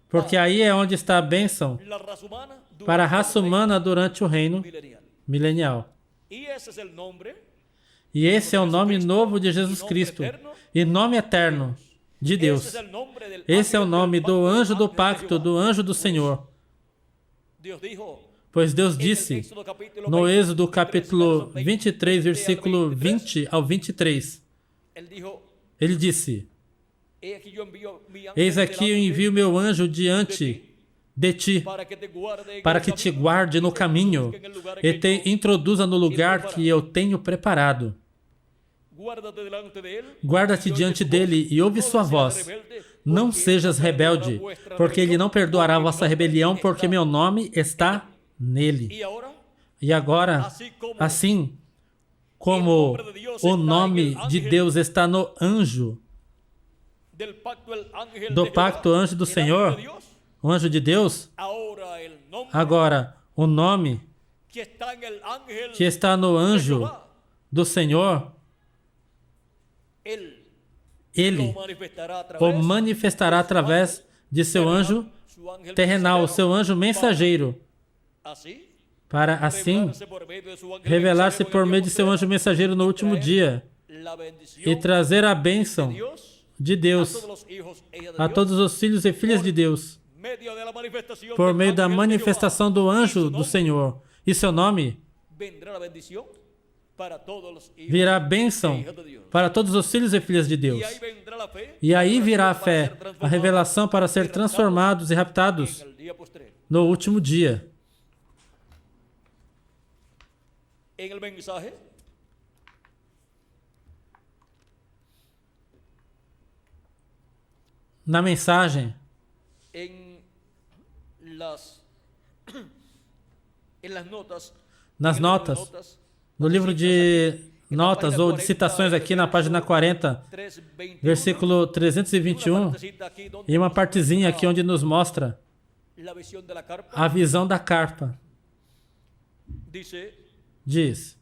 A: Porque aí é onde está a bênção
B: La raza humana
A: para a
B: durante
A: raça
B: el reino
A: humana durante o reino
B: milenial.
A: milenial.
B: Y ese es el nombre
A: E esse é o nome novo de Jesus Cristo e nome eterno de Deus.
B: Ese es el nombre del
A: Esse é o
B: ángel
A: nome
B: del
A: do
B: pacto,
A: anjo do
B: ángel de
A: pacto,
B: Jehová.
A: do anjo do Senhor.
B: Dios dijo
A: Pois Deus
B: en el
A: disse
B: Éxodo capítulo
A: no
B: 20,
A: Êxodo capítulo 23, versículo
B: 23,
A: 20 ao 23.
B: él dijo,
A: Ele disse:
B: "He aquí yo envío mi ángel
A: Eis aqui eu
B: delante
A: envio meu anjo diante de ti,
B: para que te guarde en
A: para
B: el
A: que te
B: camino,
A: guarde no
B: y te
A: caminho
B: introduzca en el lugar
A: e
B: que
A: te
B: yo
A: introduza no lugar que eu tenho preparado.
B: Guárdate delante de él,
A: Guarda-te
B: y oye
A: diante
B: su
A: dele
B: voz,
A: e ouve
B: no
A: sua
B: seas
A: voz.
B: rebelde,
A: Não
B: porque
A: sejas
B: él no perdonará
A: rebelde,
B: vuestra
A: porque ele não
B: rebelión,
A: perdoará a
B: porque
A: vossa
B: mi nombre
A: rebelião, porque
B: está
A: meu nome está nele.
B: Y ahora,
A: E agora, assim como o nome de Deus está no anjo,
B: del pacto, el ángel
A: do
B: de
A: pacto
B: Jehová,
A: anjo do
B: el ángel
A: Senhor,
B: de Dios,
A: o anjo de Deus,
B: ahora el nombre
A: agora o nome
B: que está en el ángel
A: que está no
B: de
A: anjo
B: Jehová,
A: do Senhor,
B: él
A: ele
B: lo manifestará a través
A: o manifestará através de seu anjo
B: su ángel
A: terrenal, o
B: mensajero,
A: seu anjo mensageiro,
B: así
A: para assim
B: revelarse por medio de su ángel
A: revelar-se
B: mensajero
A: por
B: en el
A: meio
B: día
A: de seu anjo mensageiro no último dia
B: la
A: e
B: bendición
A: trazer a
B: de
A: bênção
B: Dios
A: de
B: a
A: Deus
B: todos los hijos e hijas de
A: a
B: Dios,
A: todos os filhos e filhas de Deus,
B: medio de la manifestación
A: por
B: del
A: meio da
B: ángel de
A: manifestação do
B: Jehová. Y
A: anjo
B: su
A: do
B: nombre
A: Senhor. E seu nome
B: vendrá la bendición para todos los hijos
A: virá
B: e
A: bênção
B: hijas de Dios.
A: para todos os filhos e filhas de Deus.
B: Y ahí vendrá la fe,
A: E aí virá a
B: para
A: fé,
B: ser
A: a
B: transformados
A: revelação para ser transformados e raptados
B: en el día postrero.
A: no último dia.
B: En el mensaje
A: Na mensagem,
B: en las en las notas,
A: nas
B: en el libro de
A: notas, no livro de notas ou de citações aqui na página 40,
B: 3:21,
A: versículo 321, e uma partezinha aqui onde nos mostra
B: la visión de la carpa,
A: a visão da carpa.
B: dice,
A: Diz: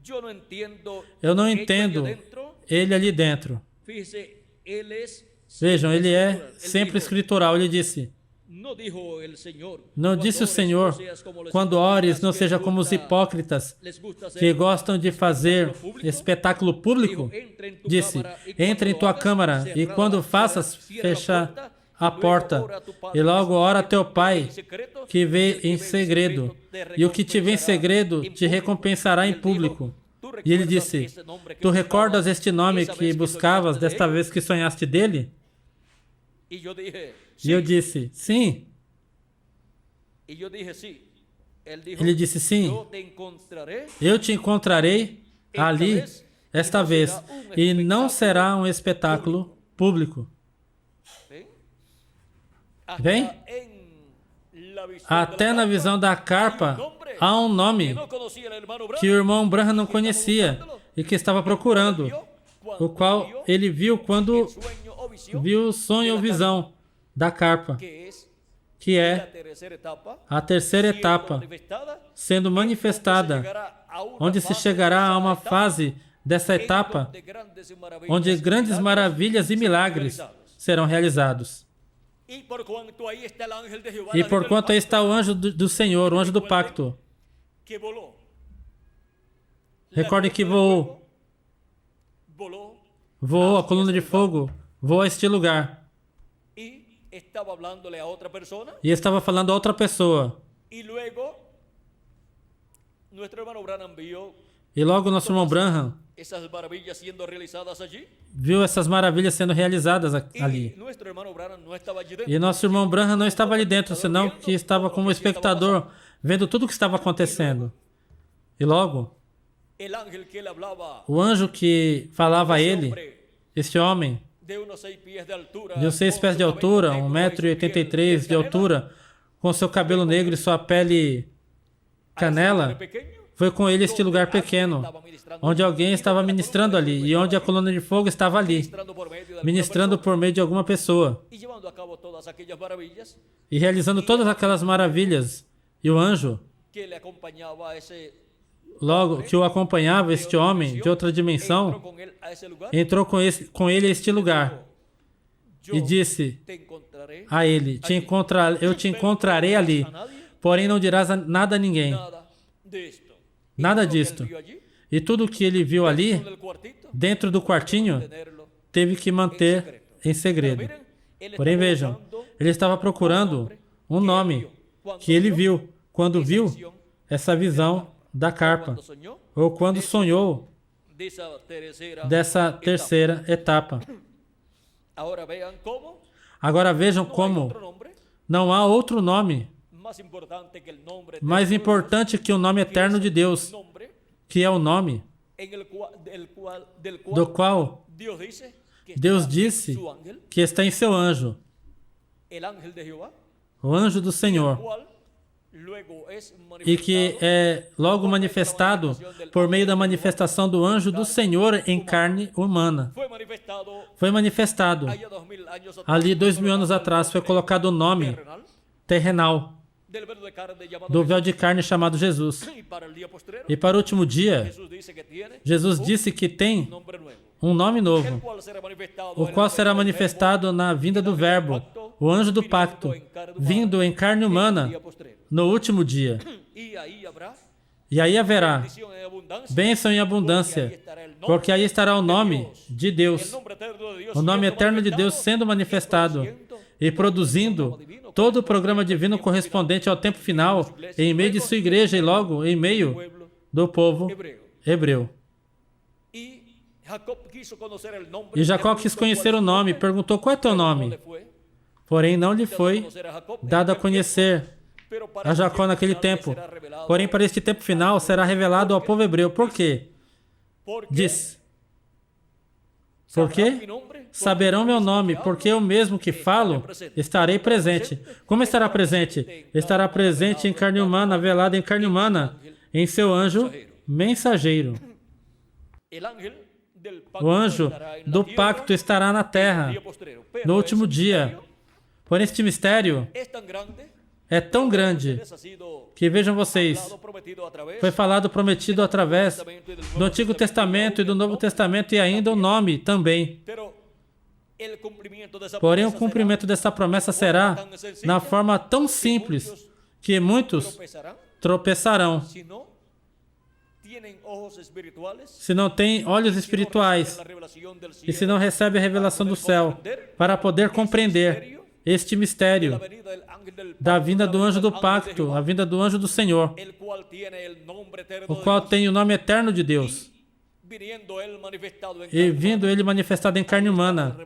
B: yo no entiendo,
A: Eu não
B: ello allá
A: entendo
B: dentro.
A: ele ali dentro.
B: Fíjese, él es
A: Vejam, ele é
B: Él
A: sempre
B: dijo,
A: escritural. Ele disse:
B: no dijo el Señor,
A: Não
B: cuando
A: disse o
B: ores,
A: Senhor,
B: no seas como los
A: quando
B: hipócritas
A: ores, não
B: que
A: seja como os
B: gusta-
A: hipócritas
B: les gusta hacer.
A: que gostam de fazer espetáculo público. Disse: Entre em tua câmara e quando faças, fecha a porta e logo ora a teu pai que vê em segredo, e o que te vê em segredo te recompensará em público. E ele disse: Tu recordas este nome que buscavas desta vez que sonhaste dele?
B: E eu dije,
A: E eu disse: Sim.
B: E eu dije, sim.
A: Ele disse: Sim.
B: Eu te encontrarei
A: Eu te encontrarei ali esta vez, e não será um espetáculo público. Bem? Até na visão da carpa há um nome que o irmão Branham não conhecia e que estava procurando, o qual ele viu quando viu o sonho ou visão da carpa, que é a terceira etapa sendo manifestada, onde se chegará a uma fase dessa etapa onde grandes maravilhas e milagres serão realizados. E porquanto aí está o anjo do Senhor, o anjo do pacto. Recordem que voou a coluna de fogo, voou a este lugar. E estava falando a outra pessoa. E logo nosso irmão Branham viu essas maravilhas sendo realizadas ali. E nosso irmão Branham não estava ali dentro, senão que estava como espectador, vendo tudo o que estava acontecendo. E logo, o anjo que falava a ele, esse homem, de uns 6 pés de altura, 1,83 m de altura, com seu cabelo negro e sua pele canela, foi com ele a este lugar pequeno, onde alguém estava ministrando ali, e onde a coluna de fogo estava ali, ministrando por meio de alguma pessoa, e realizando todas aquelas maravilhas. E o anjo, logo que o acompanhava, este homem de outra dimensão, entrou com ele a este lugar, e disse a ele, eu te encontrarei ali, porém não dirás nada a ninguém. Nada disto. E tudo que ele viu ali, dentro do quartinho, teve que manter em segredo. Porém, vejam, ele estava procurando um nome que ele viu quando viu essa visão da carpa, ou quando sonhou dessa terceira etapa. Agora vejam como não há outro nome mais importante que o nome eterno de Deus, que é o nome do qual Deus disse que está em seu anjo, o anjo do Senhor, e que é logo manifestado por meio da manifestação do anjo do Senhor em carne humana. Foi manifestado ali 2000 anos atrás, foi colocado o nome terrenal do véu de carne chamado Jesus. E para o último dia, Jesus disse que tem um nome novo, o qual será manifestado na vinda do Verbo, o anjo do pacto, vindo em carne humana no último dia. E aí haverá bênção em abundância, porque aí estará o nome de Deus, o nome eterno de Deus sendo manifestado e produzindo todo o programa divino correspondente ao tempo final, em meio de sua igreja e logo em meio do povo hebreu. E Jacó quis conhecer o nome, perguntou: qual é teu nome? Porém não lhe foi dado a conhecer a Jacó naquele tempo. Porém para este tempo final será revelado ao povo hebreu. Por quê? Diz: por quê? Saberão meu nome, porque eu mesmo que falo, estarei presente. Como estará presente? Estará presente em carne humana, velado em carne humana, em seu anjo mensageiro. O anjo do pacto estará na terra, no último dia. Porém, este mistério é tão grande que, vejam vocês, foi falado, prometido através do Antigo Testamento e do Novo Testamento, e ainda o nome também. Porém, o cumprimento dessa promessa será na forma tão simples que muitos tropeçarão. Se não têm olhos espirituais e se não recebe a revelação do céu para poder compreender este mistério da vinda do anjo do pacto, a vinda do anjo do Senhor, o qual tem o nome eterno de Deus, e vindo ele manifestado em carne humana,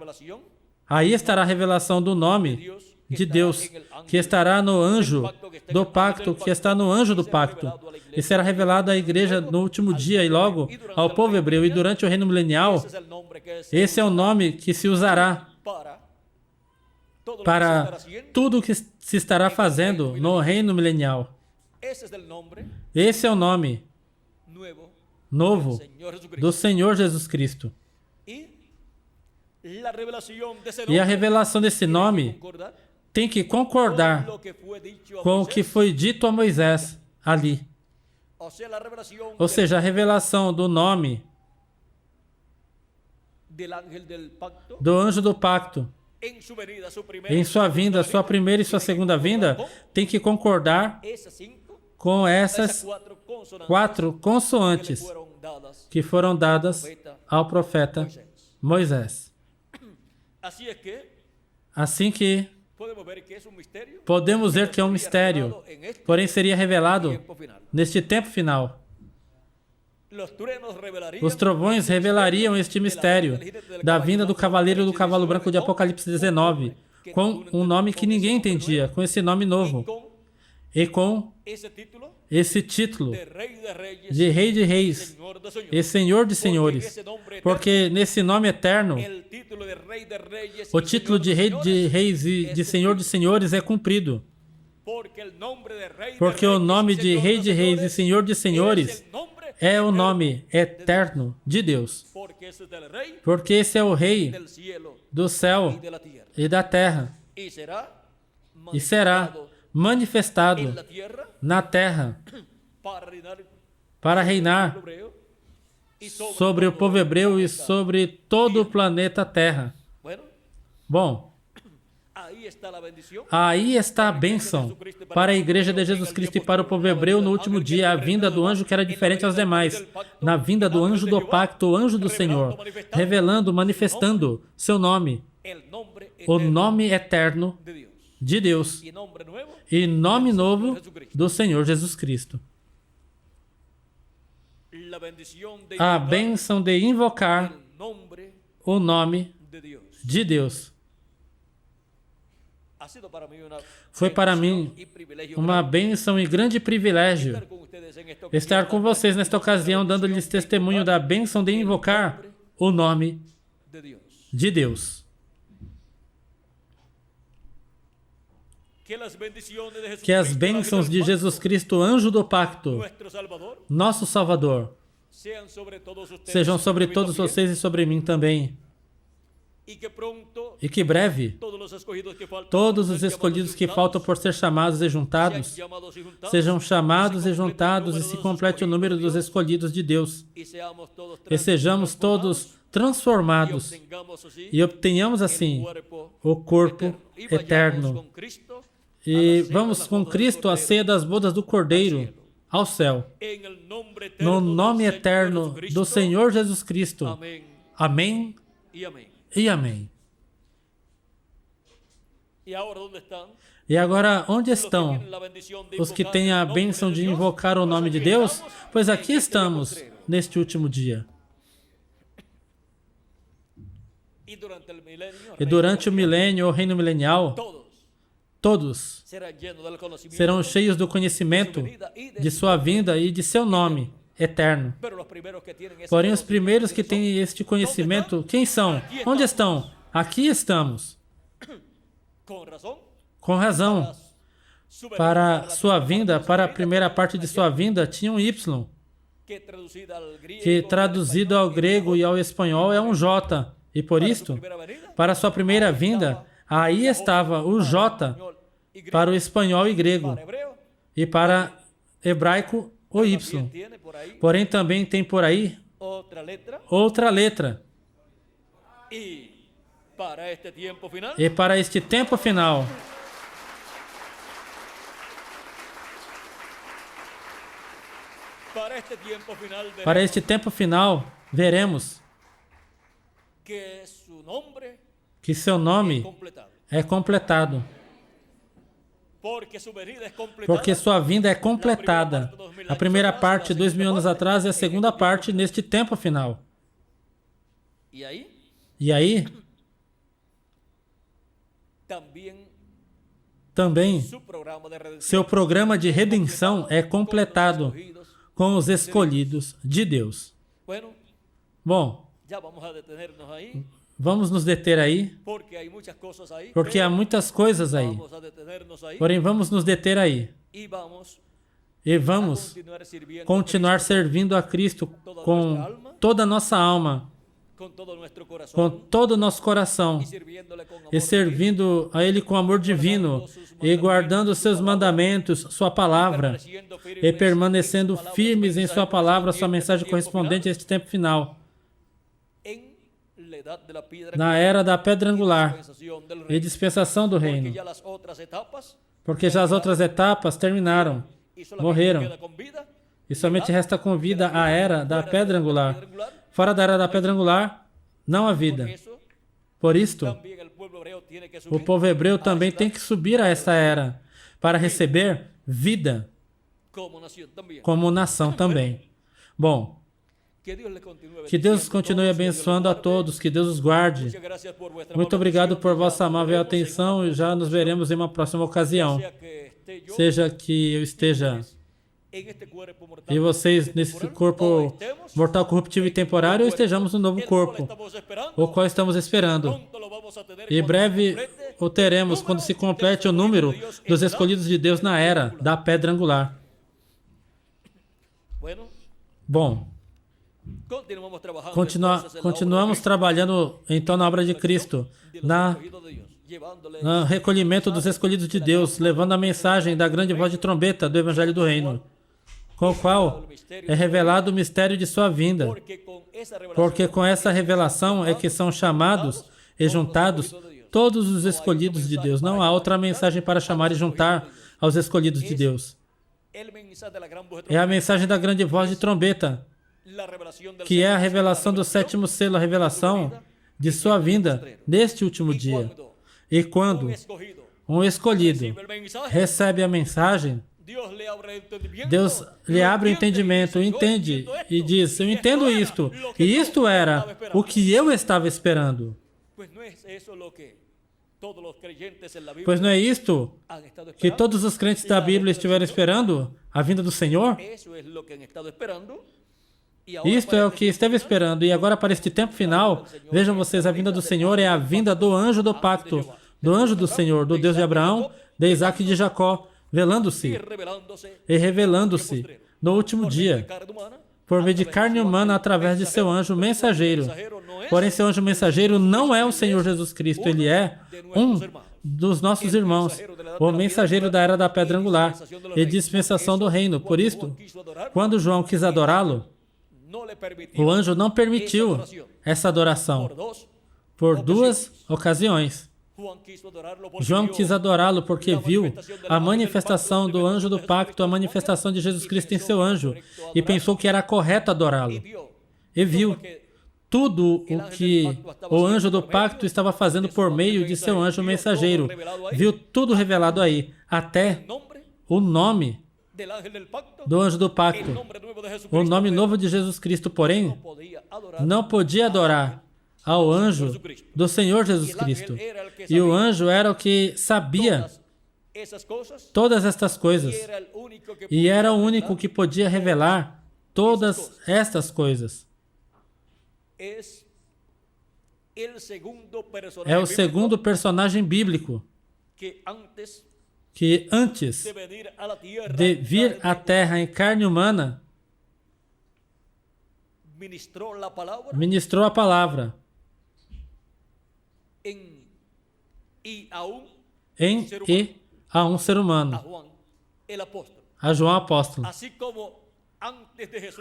A: aí estará a revelação do nome de Deus, que estará no anjo do pacto, que está no anjo do pacto, e será revelado à igreja no último dia e logo ao povo hebreu. E durante o reino milenial, esse é o nome que se usará para tudo o que se estará fazendo no reino milenial. Esse é o nome novo do Senhor Jesus Cristo. E a revelação desse nome tem que concordar com o que foi dito a Moisés ali. Ou seja, a revelação do nome do anjo do pacto em sua vinda, sua primeira e sua segunda vinda, tem que concordar com essas 4 consoantes que foram dadas ao profeta Moisés. Assim que Podemos ver que é um mistério, porém seria revelado neste tempo final. Os trovões revelariam este mistério da vinda do cavaleiro do cavalo branco de Apocalipse 19, com um nome que ninguém entendia, com esse nome novo, e com esse título de Rei de Reis e Senhor de Senhores, porque nesse nome eterno, o título de Rei de Reis e de Senhor de Senhores é cumprido. Porque o nome de Rei de Reis e Senhor de Senhores é o nome eterno de Deus. Porque esse é o Rei do céu e da terra. E será manifestado na terra para reinar sobre o povo hebreu e sobre todo o planeta Terra. Bom, aí está a bênção para a Igreja de Jesus Cristo e para o povo hebreu no último dia, a vinda do anjo que era diferente aos demais. Na vinda do anjo do pacto, o anjo do Senhor, revelando, manifestando seu nome, o nome eterno de Deus e nome novo do Senhor Jesus Cristo. A bênção de invocar o nome de Deus. Foi para mim uma bênção e grande privilégio estar com vocês nesta ocasião, dando-lhes testemunho da bênção de invocar o nome de Deus. Que as bênçãos de Jesus Cristo, anjo do pacto, nosso Salvador, sejam sobre todos vocês e sobre mim também. E que breve, todos os escolhidos que faltam por ser chamados e juntados, sejam chamados e juntados e se complete o número dos escolhidos de Deus. E sejamos todos transformados e obtenhamos assim o corpo eterno. E vamos com Cristo à ceia das bodas do Cordeiro ao céu. No nome eterno do Senhor Jesus Cristo. Amém e amém. E agora, onde estão os que têm a bênção de invocar o nome de Deus? Pois aqui estamos, neste último dia. E durante o milênio, o reino milenial, todos serão cheios do conhecimento de sua vinda e de seu nome eterno. Porém, os primeiros que têm este conhecimento, quem são? Onde estão? Aqui estamos. Com razão. Para sua vinda, para a primeira parte de sua vinda, tinha um Y, que traduzido ao grego e ao espanhol é um J. E por isto, para sua primeira vinda, aí estava o J para o espanhol e grego, e para hebraico o Y. Porém, também tem por aí outra letra. E para este tempo final, veremos que seu nome é completado. Porque sua vinda é completada. A primeira parte, 2000 anos atrás, e a segunda parte, neste tempo final. E aí, também, seu programa de redenção é completado com os escolhidos de Deus. Bom, vamos nos deter aí, porque há muitas coisas aí. Porém, vamos nos deter aí. E vamos continuar servindo a Cristo com toda a nossa alma, com todo o nosso coração, e servindo a Ele com amor divino, e guardando os seus mandamentos, sua palavra, e permanecendo firmes em sua palavra, sua mensagem correspondente a este tempo final. Na era da pedra angular e dispensação do reino, porque já as outras etapas terminaram, morreram, e somente resta com vida a era da pedra angular. Fora da era da pedra angular, não há vida. Por isto, O povo hebreu também tem que subir a essa era para receber vida como nação também. Bom, que Deus continue abençoando a todos, que Deus os guarde. Muito obrigado por vossa amável atenção e já nos veremos em uma próxima ocasião. Seja que eu esteja e vocês nesse corpo mortal, corruptível e temporário, ou estejamos no novo corpo, o qual estamos esperando. E breve o teremos quando se complete o número dos escolhidos de Deus na era da pedra angular. Bom, continuamos trabalhando então na obra de Cristo, no recolhimento dos escolhidos de Deus, levando a mensagem da grande voz de trombeta do Evangelho do Reino, com o qual é revelado o mistério de sua vinda, porque com essa revelação é que são chamados e juntados todos os escolhidos de Deus. Não há outra mensagem para chamar e juntar aos escolhidos de Deus. É a mensagem da grande voz de trombeta, que é a revelação do sétimo selo, a revelação de sua vinda neste último dia. E quando um escolhido recebe a mensagem, Deus lhe abre o entendimento, entende e diz, eu entendo isto, e isto era o que eu estava esperando. Pois não é isto que todos os crentes da Bíblia estiveram esperando? A vinda do Senhor? Isto é o que estava esperando. E agora, para este tempo final, vejam vocês, a vinda do Senhor é a vinda do anjo do pacto, do anjo do Senhor, do Deus de Abraão, de Isaac e de Jacó, velando-se e revelando-se no último dia, por meio de carne humana, através de seu anjo mensageiro. Porém, seu anjo mensageiro não é o Senhor Jesus Cristo, ele é um dos nossos irmãos, o mensageiro da era da pedra angular e dispensação do reino. Por isto, quando João quis adorá-lo, o anjo não permitiu essa adoração por duas ocasiões. João quis adorá-lo porque viu a manifestação do anjo do pacto, a manifestação de Jesus Cristo em seu anjo, e pensou que era correto adorá-lo. E viu tudo o que o anjo do pacto estava fazendo por meio de seu anjo mensageiro. Viu tudo revelado aí, até o nome do anjo do pacto. O nome novo de Jesus Cristo, porém, não podia adorar ao anjo do Senhor Jesus Cristo. E o anjo era o que sabia todas estas coisas. E era o único que podia revelar todas estas coisas. É o segundo personagem bíblico que antes de vir à Terra em carne humana, ministrou a palavra e a um ser humano, a João apóstolo.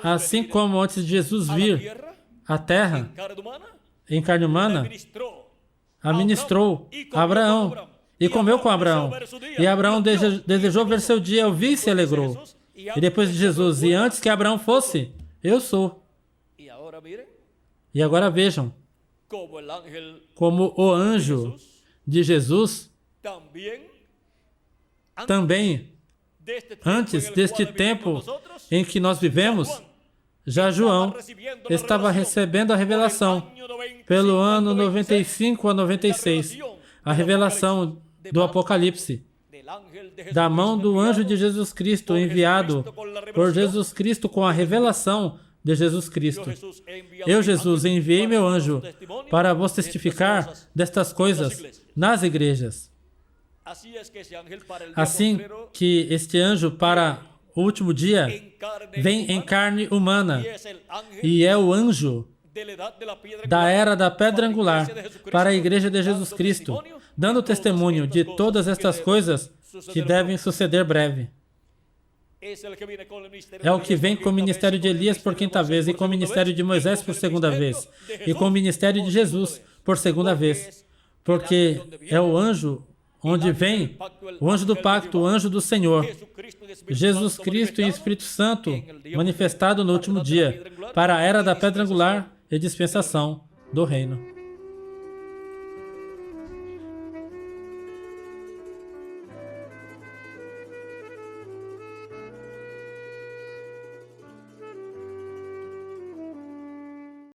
A: Assim como antes de Jesus vir à Terra em carne humana, a ministrou a Abraão e comeu com Abraão. E Abraão desejou ver seu dia, eu vi e se alegrou. E depois de Jesus, e antes que Abraão fosse, eu sou. E agora vejam, como o anjo de Jesus também, antes deste tempo em que nós vivemos, já João estava recebendo a revelação pelo ano 95 a 96, a revelação do Apocalipse, da mão do anjo de Jesus Cristo, enviado por Jesus Cristo com a revelação de Jesus Cristo. Eu, Jesus, enviei meu anjo para vos testificar destas coisas nas igrejas. Assim que este anjo para o último dia vem em carne humana e é o anjo da era da pedra angular para a igreja de Jesus Cristo, dando testemunho de todas estas coisas que devem suceder breve. É o que vem com o ministério de Elias por quinta vez, e com o ministério de Moisés por segunda vez, e com o ministério de Jesus por segunda vez, porque é o anjo onde vem o anjo do pacto, o anjo do Senhor, Jesus Cristo e Espírito Santo manifestado no último dia, para a era da pedra angular e dispensação do reino.